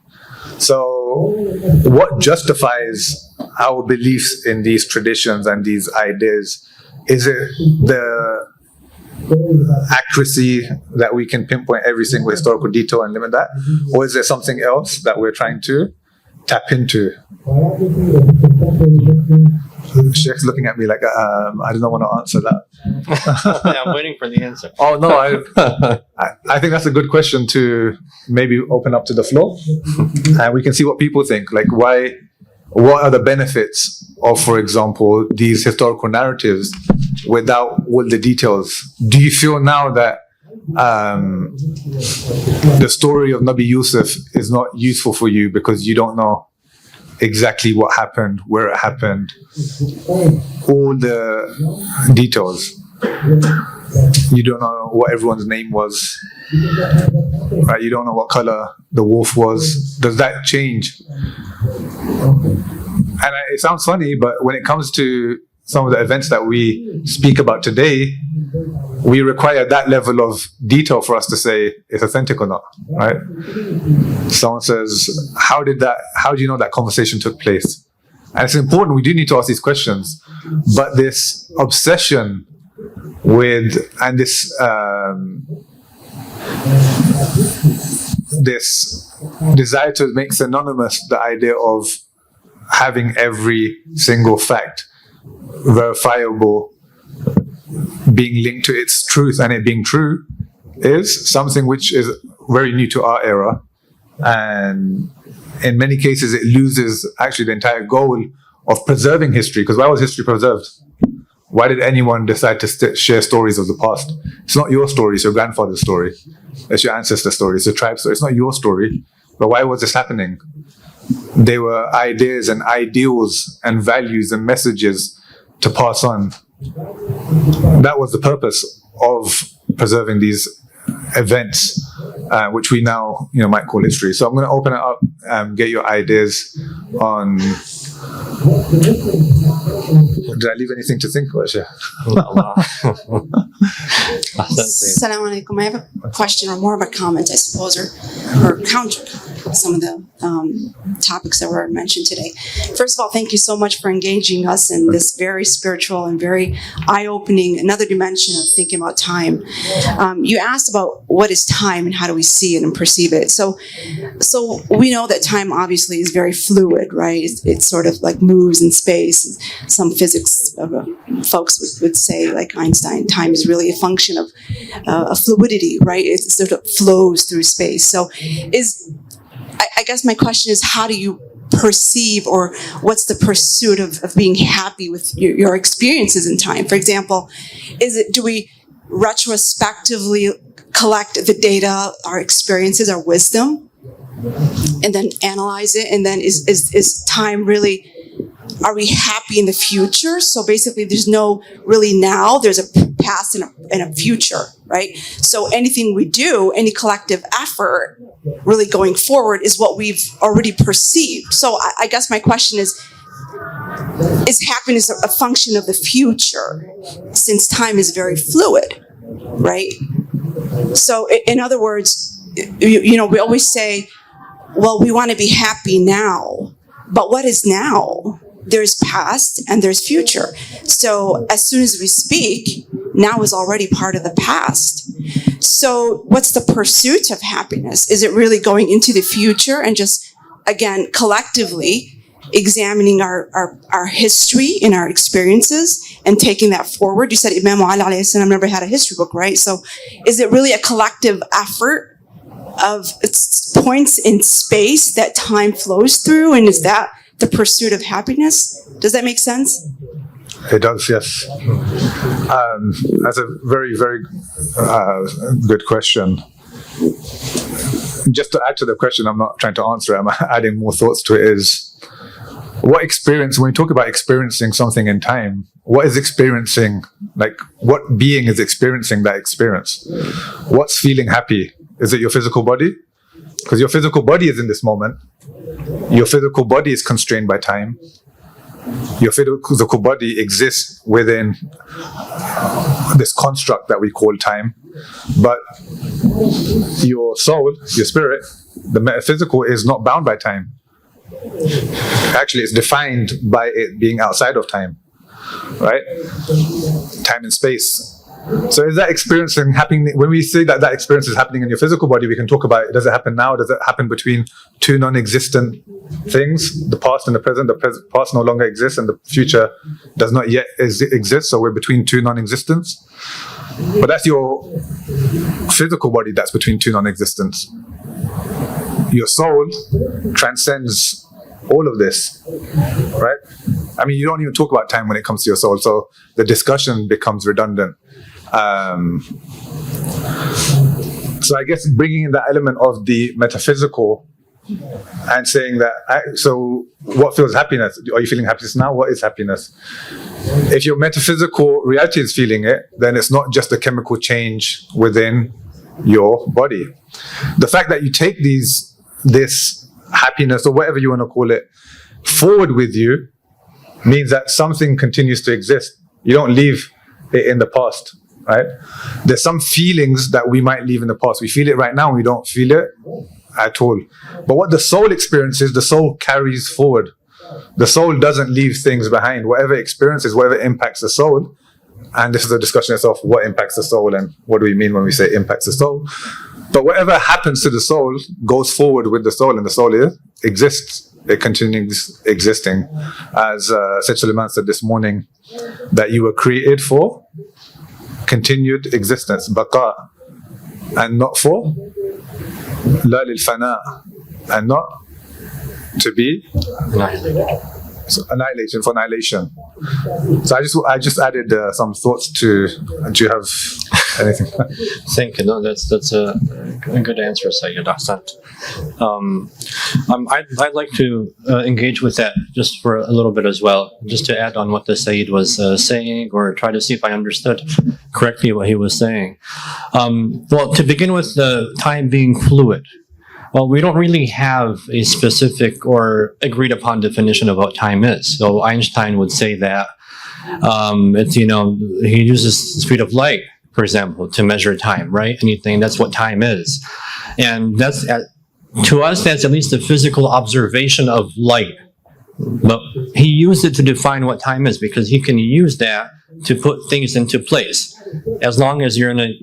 So what justifies our beliefs in these traditions and these ideas? Is it the accuracy that we can pinpoint every single historical detail and limit that? Or is there something else that we're trying to tap into? Sheikh's looking at me like, I don't want to answer that. Yeah, I'm waiting for the answer. Oh, no, I think that's a good question to maybe open up to the floor. And we can see what people think. Like, what are the benefits of, for example, these historical narratives without all the details? Do you feel now that the story of Nabi Yusuf is not useful for you because you don't know exactly what happened, where it happened, all the details? You don't know what everyone's name was, right? You don't know what color the wolf was. Does that change? And it sounds funny, but when it comes to some of the events that we speak about today, we require that level of detail for us to say it's authentic or not, right? Someone says, how do you know that conversation took place? And it's important, we do need to ask these questions, but this obsession with, and this desire to make synonymous the idea of having every single fact verifiable, being linked to its truth and it being true, is something which is very new to our era. And in many cases, it loses actually the entire goal of preserving history. Because why was history preserved? Why did anyone decide to share stories of the past? It's not your story, it's your grandfather's story. It's your ancestor's story, it's your tribe's story. It's not your story. But why was this happening? They were ideas and ideals and values and messages to pass on. That was the purpose of preserving these events, which we now might call history. So I'm going to open it up and get your ideas on. Did I leave anything to think about? Assalamu alaikum. I have a question, or more of a comment, I suppose, or counter some of the topics that were mentioned today. First of all, thank you so much for engaging us in this very spiritual and very eye-opening, another dimension of thinking about time. You asked about what is time and how do we see it and perceive it. So we know that time obviously is very fluid, right? It's sort of like moves in space. Some physics folks would say, like Einstein, time is really a function of fluidity, right? It sort of flows through space. So I guess my question is, how do you perceive, or what's the pursuit of being happy with your experiences in time? For example, do we retrospectively collect the data, our experiences, our wisdom, and then analyze it? And then is time really, are we happy in the future? So basically there's no really now, there's a past and a future, right? So anything we do, any collective effort really going forward is what we've already perceived. So I guess my question is happiness a function of the future, since time is very fluid, right? So in other words, we always say, well, we want to be happy now, but what is now? There's past and there's future. So as soon as we speak, now is already part of the past. So what's the pursuit of happiness? Is it really going into the future and just, again, collectively examining our history and our experiences and taking that forward? You said Imam Ali alayhi salam never had a history book, right? So is it really a collective effort of points in space that time flows through, and is that the pursuit of happiness? Does that make sense? It does, yes. That's a very, very good question. Just to add to the question, I'm not trying to answer it, I'm adding more thoughts to it, is what experience, when we talk about experiencing something in time, what is experiencing, like what being is experiencing that experience? What's feeling happy? Is it your physical body? Because your physical body is in this moment. Your physical body is constrained by time. Your physical body exists within this construct that we call time. But your soul, your spirit, the metaphysical, is not bound by time. Actually, it's defined by it being outside of time, right? Time and space. So is that experiencing happening, when we say that that experience is happening in your physical body, we can talk about it. Does it happen now? Does it happen between two non-existent things? The past and the present. The past no longer exists and the future does not yet exist. So we're between two non-existents. But that's your physical body that's between two non-existents. Your soul transcends all of this, right? I mean, you don't even talk about time when it comes to your soul, so the discussion becomes redundant. So I guess bringing in that element of the metaphysical and saying that, so what feels happiness? Are you feeling happiness now? What is happiness? If your metaphysical reality is feeling it, then it's not just a chemical change within your body. The fact that you take this happiness, or whatever you want to call it, forward with you means that something continues to exist. You don't leave it in the past, right? There's some feelings that we might leave in the past. We feel it right now and we don't feel it at all. But what the soul experiences, the soul carries forward. The soul doesn't leave things behind. Whatever experiences, whatever impacts the soul, and this is a discussion itself, what impacts the soul and what do we mean when we say impacts the soul? But whatever happens to the soul goes forward with the soul, and the soul exists. It continues existing. As Syed Suleiman said this morning, that you were created for continued existence, baqa, and not for la lil fana, and not to be annihilation, for annihilation. So I just added some thoughts to. Do you have anything? Thank you. No, that's a good answer, Syed. I'd like to engage with that just for a little bit as well, just to add on what the Syed was saying, or try to see if I understood correctly what he was saying. Well, to begin with, the time being fluid. Well, we don't really have a specific or agreed upon definition of what time is. So Einstein would say that it's, he uses the speed of light, for example, to measure time, right? Anything, that's what time is. And that's, to us, that's at least a physical observation of light. But he used it to define what time is, because he can use that to put things into place. As long as you're in a,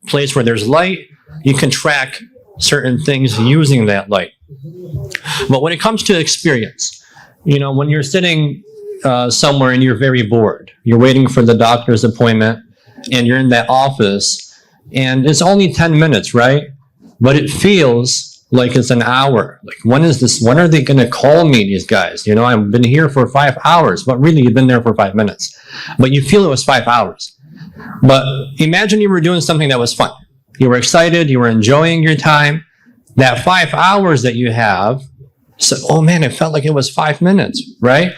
place where there's light, you can track certain things using that light. But when it comes to experience, when you're sitting somewhere and you're very bored, you're waiting for the doctor's appointment, and you're in that office, and it's only 10 minutes, right? But it feels like it's an hour. Like, when are they going to call me, these guys? I've been here for 5 hours, but really you've been there for 5 minutes. But you feel it was 5 hours. But imagine you were doing something that was fun. You were excited, you were enjoying your time. That 5 hours that you have, so, oh man, it felt like it was 5 minutes, right?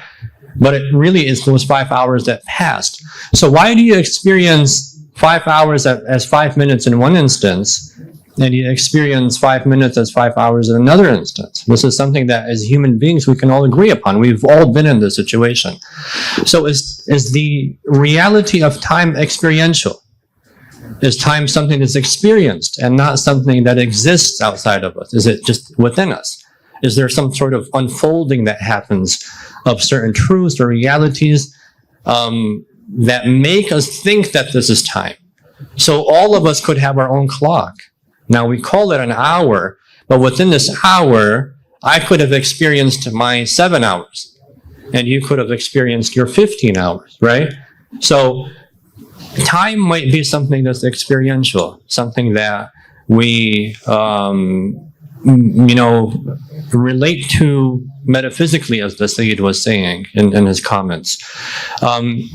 But it really is those 5 hours that passed. So why do you experience 5 hours as 5 minutes in one instance, and you experience 5 minutes as 5 hours in another instance? This is something that as human beings we can all agree upon. We've all been in this situation. So is the reality of time experiential? Is time something that's experienced and not something that exists outside of us? Is it just within us? Is there some sort of unfolding that happens of certain truths or realities that make us think that this is time. So all of us could have our own clock. Now we call it an hour, but within this hour, I could have experienced my 7 hours, and you could have experienced your 15 hours, right? So time might be something that's experiential, something that we, relate to metaphysically, as the Syed was saying in his comments. In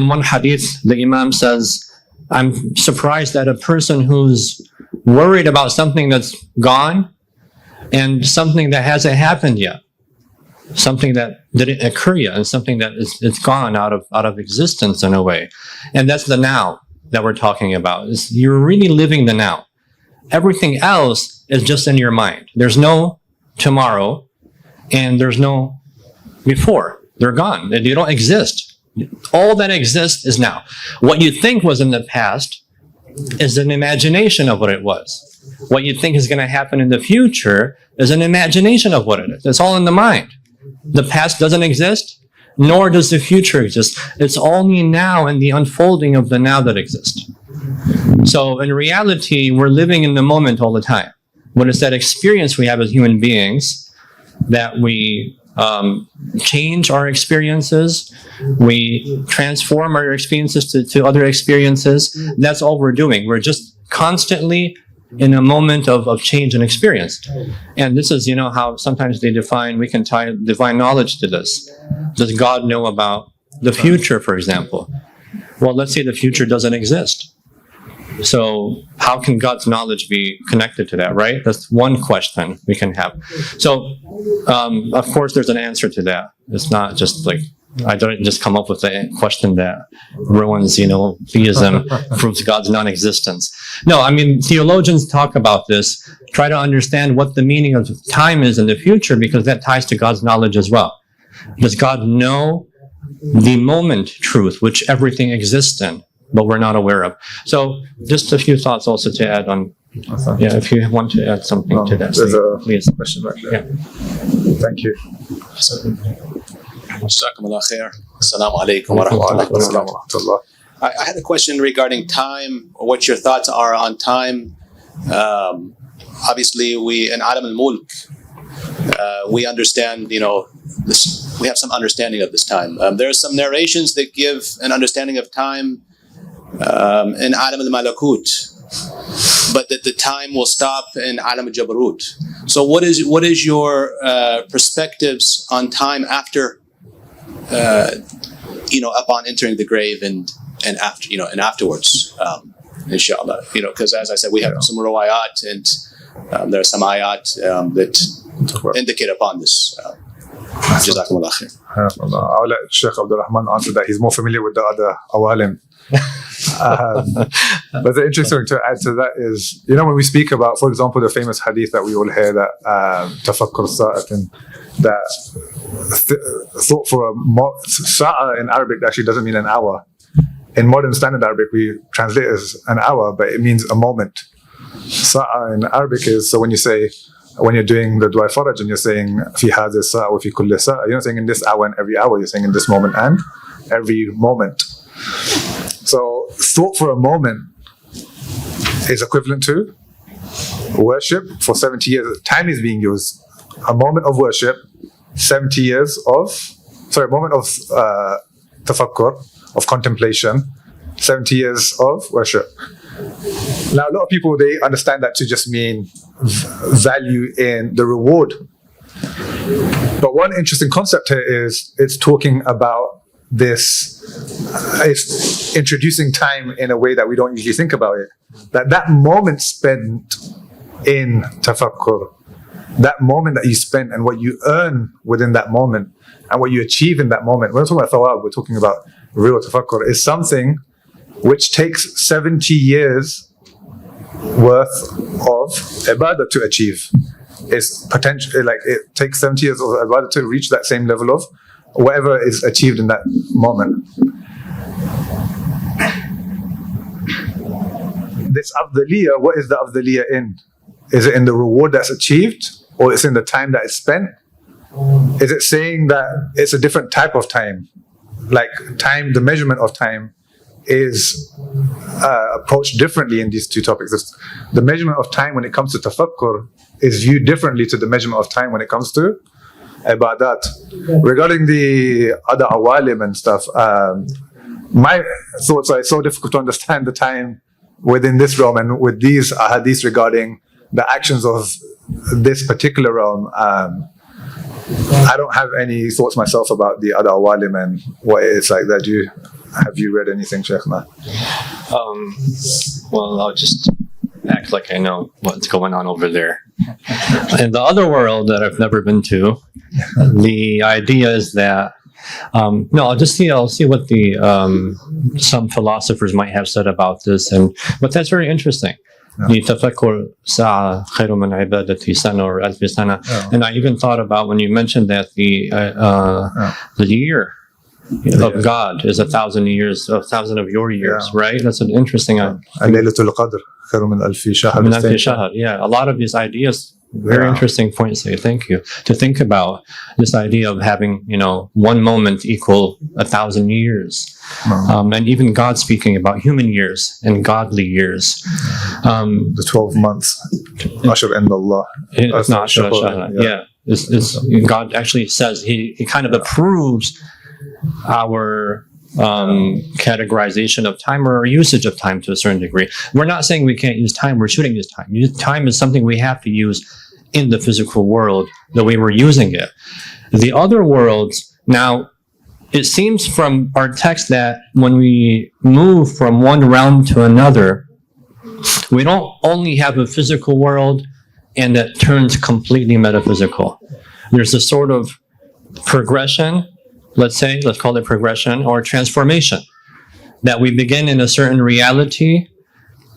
one hadith, the Imam says, I'm surprised that a person who's worried about something that's gone and something that hasn't happened yet, something that didn't occur yet, and something that it's gone out of existence in a way. And that's the now that we're talking about. You're really living the now. Everything else is just in your mind. There's no tomorrow and there's no before. They're gone. They don't exist. All that exists is now. What you think was in the past is an imagination of what it was. What you think is going to happen in the future is an imagination of what it is. It's all in the mind. The past doesn't exist, nor does the future exist. It's only now and the unfolding of the now that exists. So in reality, we're living in the moment all the time. What is that experience we have as human beings that we change our experiences, we transform our experiences to other experiences. That's all we're doing. We're just constantly in a moment of change and experience. And this is, how sometimes we can tie divine knowledge to this. Does God know about the future, for example? Well, let's say the future doesn't exist. So how can God's knowledge be connected to that, right? That's one question we can have. So, of course, there's an answer to that. It's not just like, I don't just come up with a question that ruins, theism, proves God's non-existence. No, theologians talk about this, try to understand what the meaning of time is in the future, because that ties to God's knowledge as well. Does God know the moment truth, which everything exists in, but we're not aware of? So just a few thoughts also to add on. Yeah, if you want to add something to that, there's a please. question back there. Yeah. Thank you. Jazakumullah khair. Assalamu alaikum wa rahmatullah. I had a question regarding time, or what your thoughts are on time. Obviously, we in Alam al-Mulk, we understand, this, we have some understanding of this time. There are some narrations that give an understanding of time in Alam al-Malakut, but that the time will stop in Alam al-Jabarut. So what is your perspectives on time after, upon entering the grave and after, and afterwards, inshallah, because as I said, we have some riwayat and there are some ayat that indicate upon this. Jazakumullah khair. I'll let Shaykh Abdulrahman answer that. He's more familiar with the other awalim. But the interesting thing to add to that is, when we speak about, for example, the famous hadith that we all hear, that tafakkur sa'at, and that thought for a sa'a in Arabic actually doesn't mean an hour. In modern standard Arabic, we translate it as an hour, but it means a moment. Sa'a in Arabic is, so when you're doing the dua faraj and you're saying fi hadhihi sa'a wa fi kulli sa'a, you're not saying in this hour and every hour, you're saying in this moment and every moment. So thought for a moment is equivalent to worship for 70 years. Time is being used. A moment of worship, 70 years a moment of tafakkur, of contemplation, 70 years of worship. Now, a lot of people, they understand that to just mean value in the reward. But one interesting concept here is it's talking about this, it's introducing time in a way that we don't usually think about it. That moment spent in tafakkur, that moment that you spend and what you earn within that moment and what you achieve in that moment. We're not talking about thawab, we're talking about real tafakkur, is something which takes 70 years worth of ibadah to achieve. It's potentially like it takes 70 years of ibadah to reach that same level of whatever is achieved in that moment. This afdaliyah, what is the afdaliyah in? Is it in the reward that's achieved, or it's in the time that is spent? Is it saying that it's a different type of time? like time, the measurement of time is approached differently in these two topics. The measurement of time when it comes to tafakkur is viewed differently to the measurement of time when it comes to ibadat. Regarding the other awalim and stuff, my thoughts are it's so difficult to understand the time within this realm, and with these hadiths regarding the actions of this particular realm, I don't have any thoughts myself about the other awalim and what it's like that. Have you read anything, Shaykh? Well, I'll just act like I know what's going on over there. In the other world that I've never been to, the idea is that I'll see what the some philosophers might have said about this, but that's very interesting. لتفكر ساعة خير من عبادة سنة or ألف سنة. And I even thought about when you mentioned that the year of God is 1,000 years, 1,000 of your years, right? That's an interesting. ليلة القدر خير من ألف شهر. من ألف شهر. Yeah, a lot of these ideas. Very interesting point to say. Thank you. To think about this idea of having, 1 moment equal 1,000 years. And even God speaking about human years and godly years. The 12 months. Ashar inda Allah. It's not Ashar. Yeah. It's, God actually says, he kind of approves our categorization of time or our usage of time to a certain degree. We're not saying we can't use time, we're shooting use time. Time is something we have to use in the physical world the way we're using it. The other worlds, now, it seems from our text that when we move from one realm to another, we don't only have a physical world and it turns completely metaphysical. There's a sort of progression, let's call it progression or transformation, that we begin in a certain reality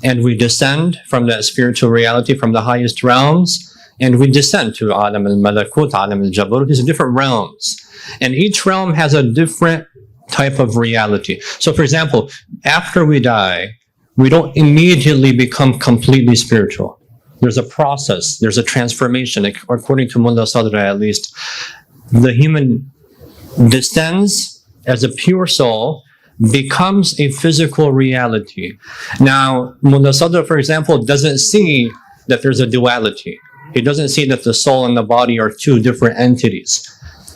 and we descend from that spiritual reality from the highest realms and we descend to Alam al-Malakut, Alam al-Jabarut. These are different realms. And each realm has a different type of reality. So for example, after we die, we don't immediately become completely spiritual. There's a process, there's a transformation. According to Mullah Sadr at least, the human descends as a pure soul, becomes a physical reality. Now, Mullah Sadr, for example, doesn't see that there's a duality. He doesn't see that the soul and the body are two different entities.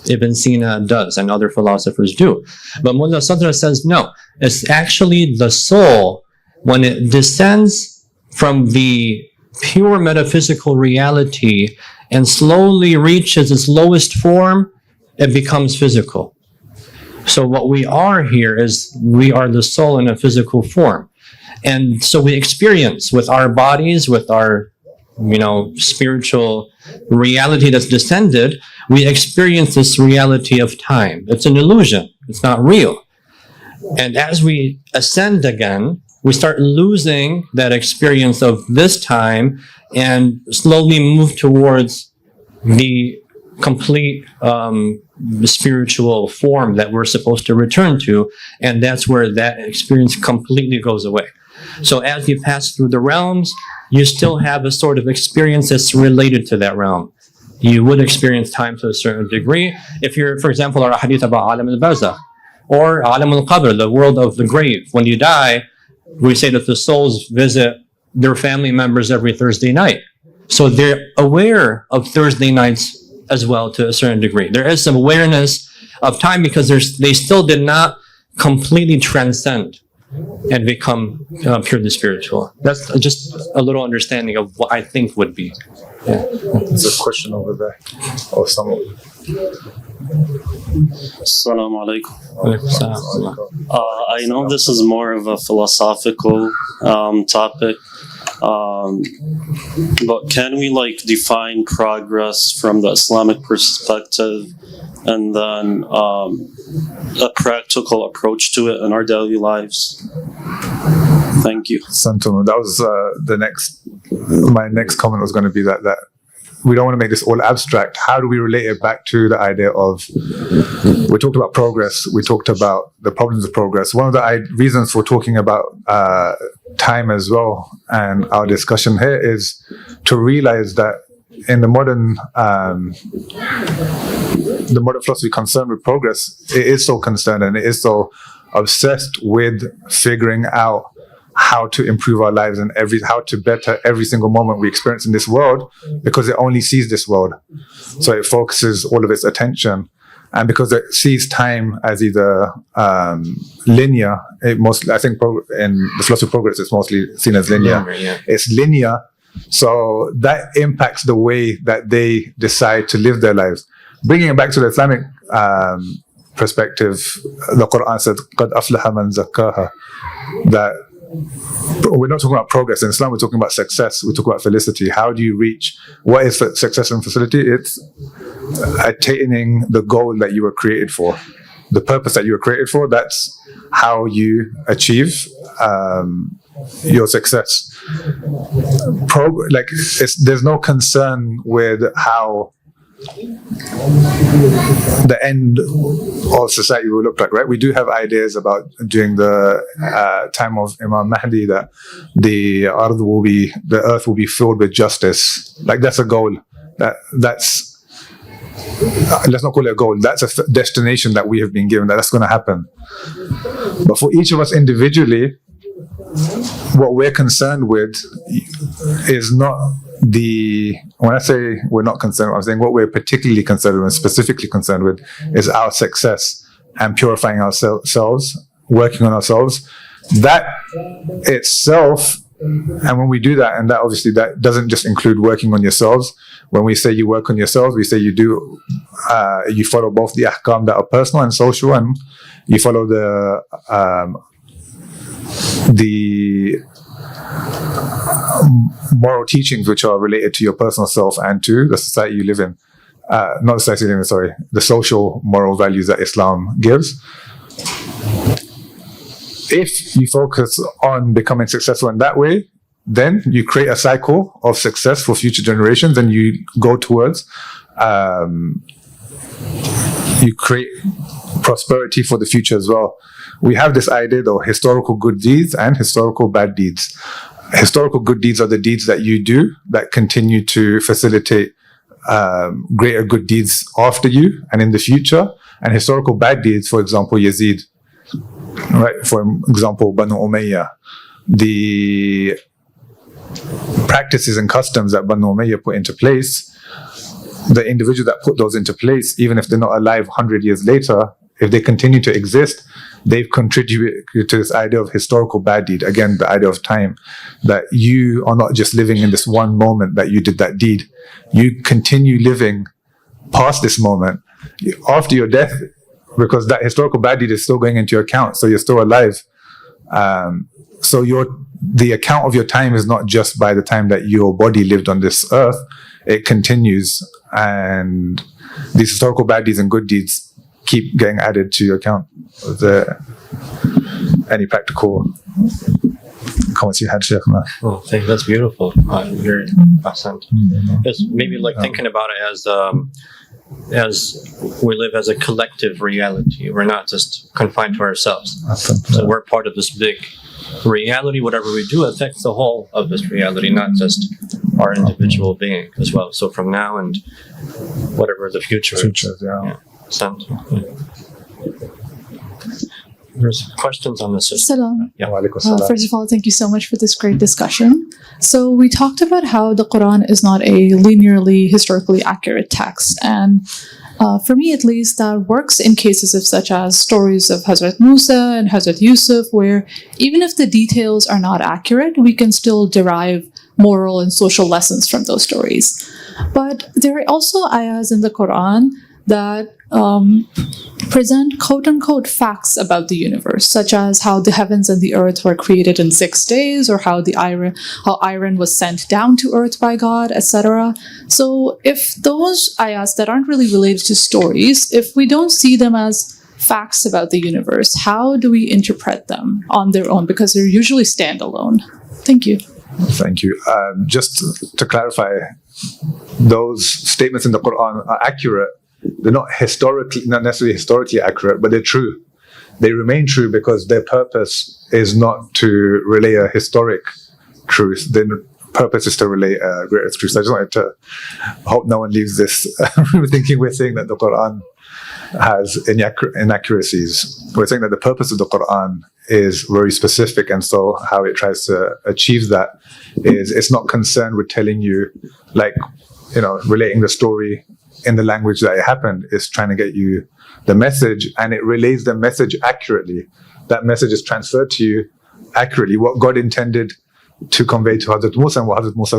Ibn Sina does, and other philosophers do. But Mullah Sadr says, no, it's actually the soul, when it descends from the pure metaphysical reality and slowly reaches its lowest form, it becomes physical. So what we are here is we are the soul in a physical form. And so we experience with our bodies, with our spiritual reality that's descended, we experience this reality of time. It's an illusion. It's not real. And as we ascend again, we start losing that experience of this time and slowly move towards the complete spiritual form that we're supposed to return to. And that's where that experience completely goes away. So as you pass through the realms, you still have a sort of experience that's related to that realm. You would experience time to a certain degree. If you're, for example, our hadith about Alam al-Barzakh or Alam al-Qabr, the world of the grave. When you die, we say that the souls visit their family members every Thursday night. So they're aware of Thursday nights as well to a certain degree. There is some awareness of time because they still did not completely transcend and become purely spiritual. That's just a little understanding of what I think would be. Yeah. There's a question over there. Or someone. Assalamu alaikum. I know this is more of a philosophical topic, but can we define progress from the Islamic perspective and then a practical approach to it in our daily lives? Thank you. Santum, that was my next comment was going to be that we don't want to make this all abstract. How do we relate it back to the idea of, we talked about progress, we talked about the problems of progress. One of the reasons for talking about time as well, and our discussion here, is to realize that in the modern the modern philosophy concerned with progress, it is so concerned and it is so obsessed with figuring out how to improve our lives and how to better every single moment we experience in this world, because it only sees this world. So it focuses all of its attention. And because it sees time as either linear, I think in the philosophy of progress, it's mostly seen as linear. It's linear. So that impacts the way that they decide to live their lives. Bringing it back to the Islamic perspective, the Quran said, قَدْ أَفْلَحَ مَنْ زَكَّاهَا, that we're not talking about progress. In Islam, we're talking about success. We talk about felicity. How do you reach, what is success and felicity? It's attaining the goal that you were created for, the purpose that you were created for. That's how you achieve your success. There's no concern with how the end of society will look like, right? We do have ideas about during the time of Imam Mahdi that the earth will be filled with justice. Like, that's a goal. That's let's not call it a goal. That's a destination that we have been given, that's going to happen. But for each of us individually, what we're concerned with is not when I say we're not concerned, I'm saying what we're particularly concerned with and specifically concerned with is our success and purifying ourselves, working on ourselves. That itself, and when we do that, and that obviously that doesn't just include working on yourselves. When we say you work on yourselves, we say you follow both the ahkam that are personal and social, and you follow the moral teachings which are related to your personal self and to the society you live in. Not the society you live in, sorry. The social moral values that Islam gives. If you focus on becoming successful in that way, then you create a cycle of success for future generations, and you go towards, you create prosperity for the future as well. We have this idea of historical good deeds and historical bad deeds. Historical good deeds are the deeds that you do that continue to facilitate greater good deeds after you and in the future. And historical bad deeds, for example, Yazid, right? For example, Banu Umayyah, the practices and customs that Banu Umayyah put into place, the individual that put those into place, even if they're not alive 100 years later, if they continue to exist, they've contributed to this idea of historical bad deed. Again, the idea of time, that you are not just living in this one moment that you did that deed. You continue living past this moment after your death, because that historical bad deed is still going into your account, so you're still alive. So the account of your time is not just by the time that your body lived on this earth, it continues, and these historical bad deeds and good deeds keep getting added to your account. Was there any practical comments you had, Shaykh? Oh, thank you. That's beautiful. Very awesome. It's maybe like thinking about it as we live as a collective reality. We're not just confined to ourselves. So we're part of this big reality. Whatever we do affects the whole of this reality, not just our individual being as well. So from now and whatever the future is. There's questions on this. Salam. Yeah. First of all, thank you so much for this great discussion. So we talked about how the Quran is not a linearly, historically accurate text. And for me, at least, that works in cases of such as stories of Hazrat Musa and Hazrat Yusuf, where even if the details are not accurate, we can still derive moral and social lessons from those stories. But there are also ayahs in the Quran that present quote-unquote facts about the universe, such as how the heavens and the earth were created in 6 days, or how iron was sent down to earth by God, etc. So if those ayahs that aren't really related to stories, if we don't see them as facts about the universe, how do we interpret them on their own? Because they're usually standalone. Thank you. Thank you. Just to clarify, those statements in the Quran are accurate. They're not necessarily historically accurate, but they're true. They remain true because their purpose is not to relay a historic truth. Their purpose is to relay a greater truth. So I just wanted to hope no one leaves this thinking we're saying that the Quran has inaccuracies. We're saying that the purpose of the Quran is very specific, and so how it tries to achieve that is it's not concerned with telling you, like, relating the story in the language that it happened. It's trying to get you the message, and it relays the message accurately. That message is transferred to you accurately. What God intended to convey to Hazrat Musa, and what Hazrat Musa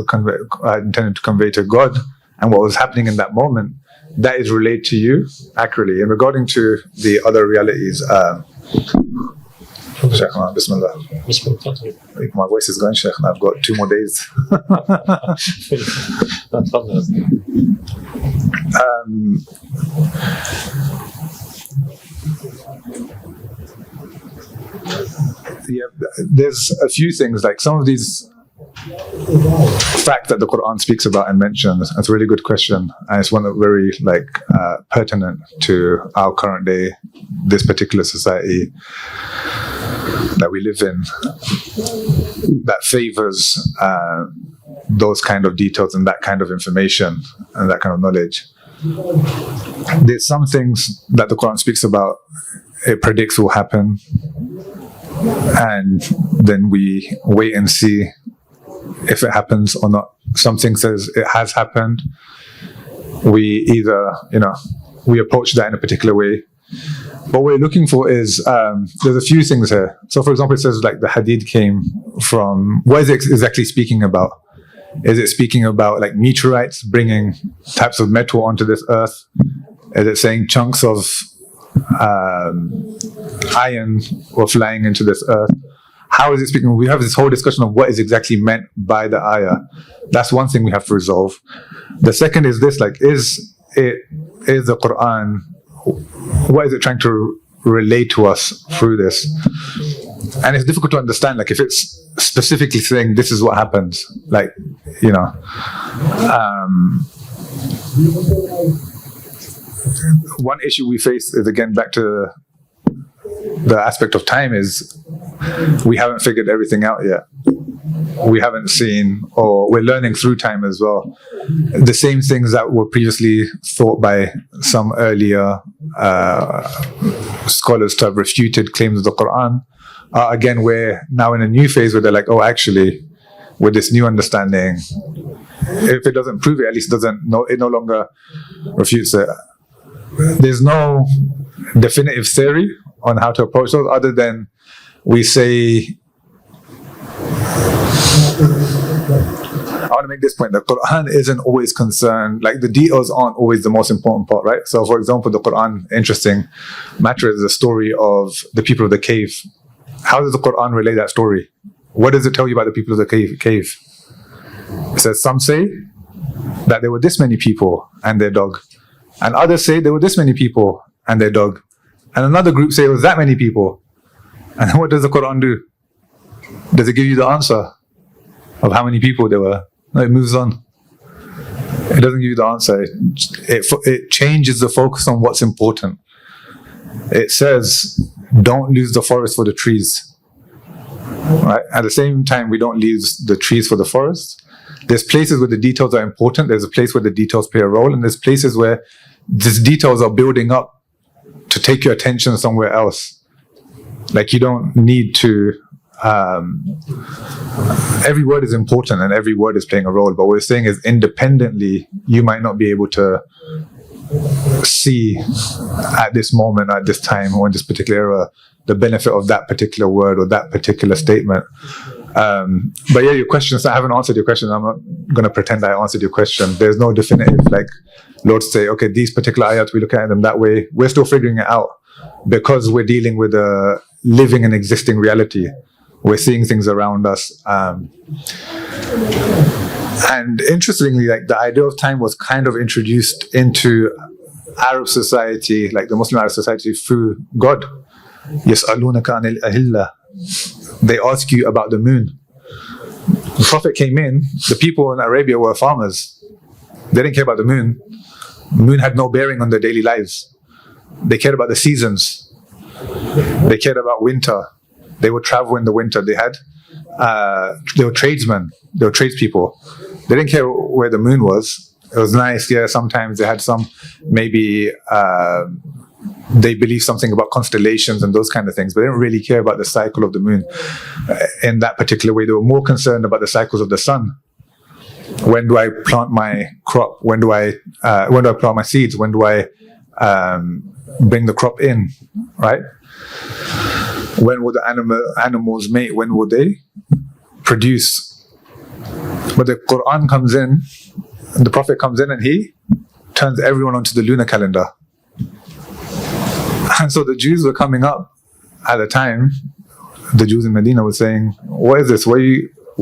intended to convey to God, and what was happening in that moment, that is relayed to you accurately. And regarding to the other realities, Shaykh, Bismillah. My voice is going, Shaykh, and I've got 2 more days. There's a few things, like some of these facts that the Quran speaks about and mentions. That's a really good question, and it's one that very pertinent to our current day, this particular society that we live in, that favors those kind of details and that kind of information and that kind of knowledge. There's some things that the Quran speaks about, it predicts will happen, and then we wait and see if it happens or not. Something says it has happened. We either, we approach that in a particular way. What we're looking for is, there's a few things here. So, for example, it says like the Hadid came from, what is it exactly speaking about? Is it speaking about like meteorites bringing types of metal onto this earth? Is it saying chunks of iron were flying into this earth? How is it speaking? We have this whole discussion of what is exactly meant by the ayah. That's one thing we have to resolve. The second is this, is the Quran, what is it trying to relate to us through this? And it's difficult to understand, if it's specifically saying this is what happens, one issue we face is, again, back to the aspect of time, is we haven't figured everything out yet. We haven't seen, or we're learning through time as well. The same things that were previously thought by some earlier scholars to have refuted claims of the Quran, again, we're now in a new phase where they're like, oh, actually, with this new understanding, if it doesn't prove it, at least it no longer refutes it. There's no definitive theory on how to approach those, other than we say, I want to make this point, the Quran isn't always concerned, the details aren't always the most important part, right? So, for example, the Quran, interesting matter is the story of the people of the cave. How does the Quran relay that story? What does it tell you about the people of the cave? It says, some say that there were this many people and their dog, and others say there were this many people and their dog, and another group say it was that many people. And then what does the Quran do? Does it give you the answer of how many people there were? No, it moves on. It doesn't give you the answer. It changes the focus on what's important. It says, don't lose the forest for the trees. Right? At the same time, we don't lose the trees for the forest. There's places where the details are important. There's a place where the details play a role. And there's places where these details are building up to take your attention somewhere else. You don't need to, every word is important and every word is playing a role. But what we're saying is, independently, you might not be able to see at this moment, at this time, or in this particular era, the benefit of that particular word or that particular statement. But yeah, your question, so I haven't answered your question. I'm not going to pretend I answered your question. There's no definitive, Lord say, okay, these particular ayat, we look at them that way. We're still figuring it out because we're dealing with a living and existing reality. We're seeing things around us. And interestingly, the idea of time was kind of introduced into Arab society, the Muslim Arab society, through God. يَسْأَلُونَكَ عَنِ الْأَهِلَّةِ. They ask you about the moon. The Prophet came in, the people in Arabia were farmers. They didn't care about the moon. The moon had no bearing on their daily lives. They cared about the seasons. They cared about winter. They would travel in the winter. They were tradesmen. They were tradespeople. They didn't care where the moon was. It was nice, yeah, sometimes they had some maybe they believe something about constellations and those kind of things, but they don't really care about the cycle of the moon in that particular way. They were more concerned about the cycles of the sun. When do I plant my crop? When do I plant my seeds? When do I bring the crop in? Right? When will the animals mate? When will they produce? But the Quran comes in, and the Prophet comes in, and he turns everyone onto the lunar calendar. And so the Jews were coming up at the time. The Jews in Medina were saying, "What is this? Why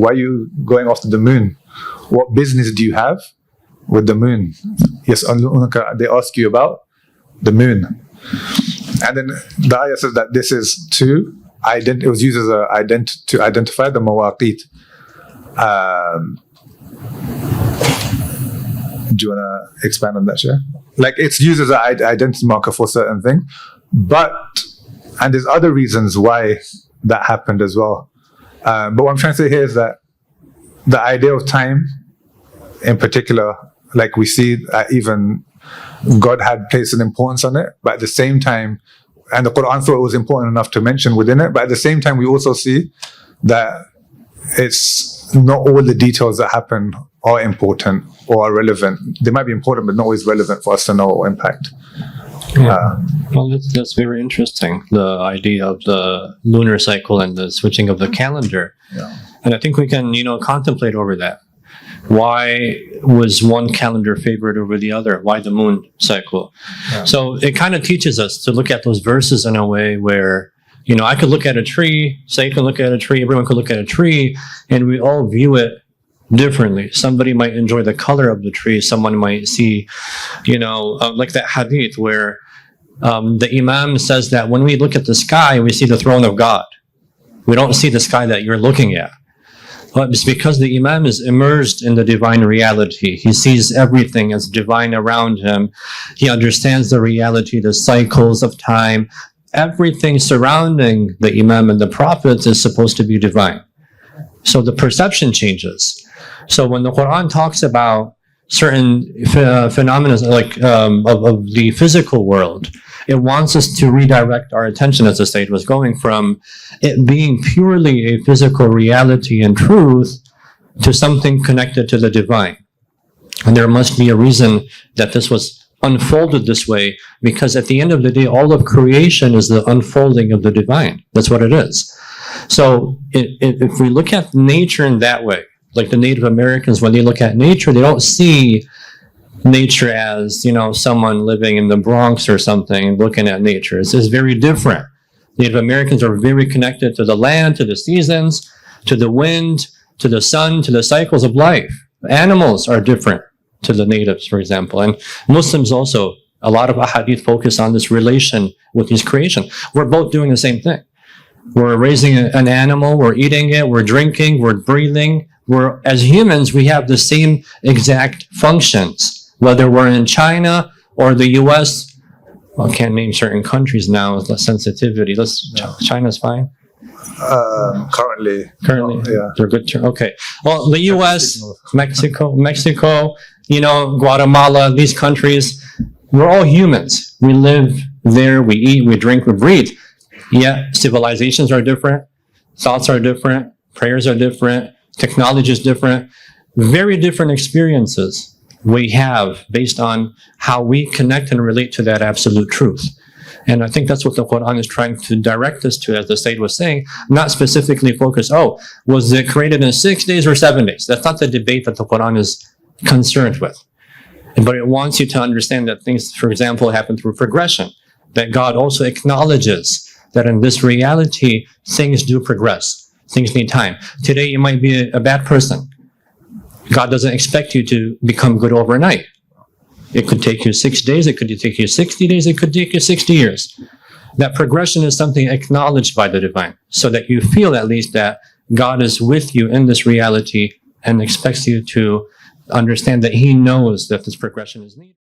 are you going after the moon? What business do you have with the moon?" Yes, they ask you about the moon. And then the ayah says that this is it was used as to identify the mawaqit. Do you want to expand on that, Shaykh? Like, it's used as an identity marker for certain things, and there's other reasons why that happened as well. But what I'm trying to say here is that the idea of time, in particular, like we see even God had placed an importance on it, but at the same time, and the Quran thought it was important enough to mention within it, but at the same time, we also see that it's not all the details that happen are important or are relevant. They might be important, but not always relevant for us to know or impact. Yeah. Well, that's very interesting, the idea of the lunar cycle and the switching of the calendar. Yeah. And I think we can, contemplate over that. Why was one calendar favored over the other? Why the moon cycle? Yeah. So it kind of teaches us to look at those verses in a way where, I could look at a tree, Syed could look at a tree, everyone could look at a tree, and we all view it differently. Somebody might enjoy the color of the tree. Someone might see, like that hadith where the Imam says that when we look at the sky, we see the throne of God. We don't see the sky that you're looking at. But it's because the Imam is immersed in the divine reality. He sees everything as divine around him. He understands the reality, the cycles of time. Everything surrounding the Imam and the Prophet is supposed to be divine. So the perception changes. So when the Quran talks about certain phenomena like of the physical world, it wants us to redirect our attention, as the Sayyid was going, from it being purely a physical reality and truth to something connected to the divine. And there must be a reason that this was unfolded this way, because at the end of the day, all of creation is the unfolding of the divine. That's what it is. So if we look at nature in that way, like the Native Americans, when they look at nature, they don't see nature as, someone living in the Bronx or something looking at nature. It's very different. Native Americans are very connected to the land, to the seasons, to the wind, to the sun, to the cycles of life. Animals are different to the natives, for example. And Muslims also, a lot of ahadith focus on this relation with his creation. We're both doing the same thing. We're raising an animal, we're eating it, we're drinking, we're breathing. As humans, we have the same exact functions, whether we're in China or the US. Well, I can't name certain countries now with less sensitivity. China's fine. Currently, yeah, they're good. Okay. Well, the US, Mexico, Guatemala, these countries, we're all humans. We live there, we eat, we drink, we breathe. Yet civilizations are different, thoughts are different, prayers are different, technology is different. Very different experiences we have based on how we connect and relate to that absolute truth. And I think that's what the Quran is trying to direct us to, as the Sayyid was saying, not specifically focus, was it created in 6 days or 7 days? That's not the debate that the Quran is concerned with. But it wants you to understand that things, for example, happen through progression, that God also acknowledges that in this reality, things do progress. Things need time. Today, you might be a bad person. God doesn't expect you to become good overnight. It could take you 6 days, it could take you 60 days, it could take you 60 years. That progression is something acknowledged by the divine, so that you feel at least that God is with you in this reality and expects you to understand that He knows that this progression is needed.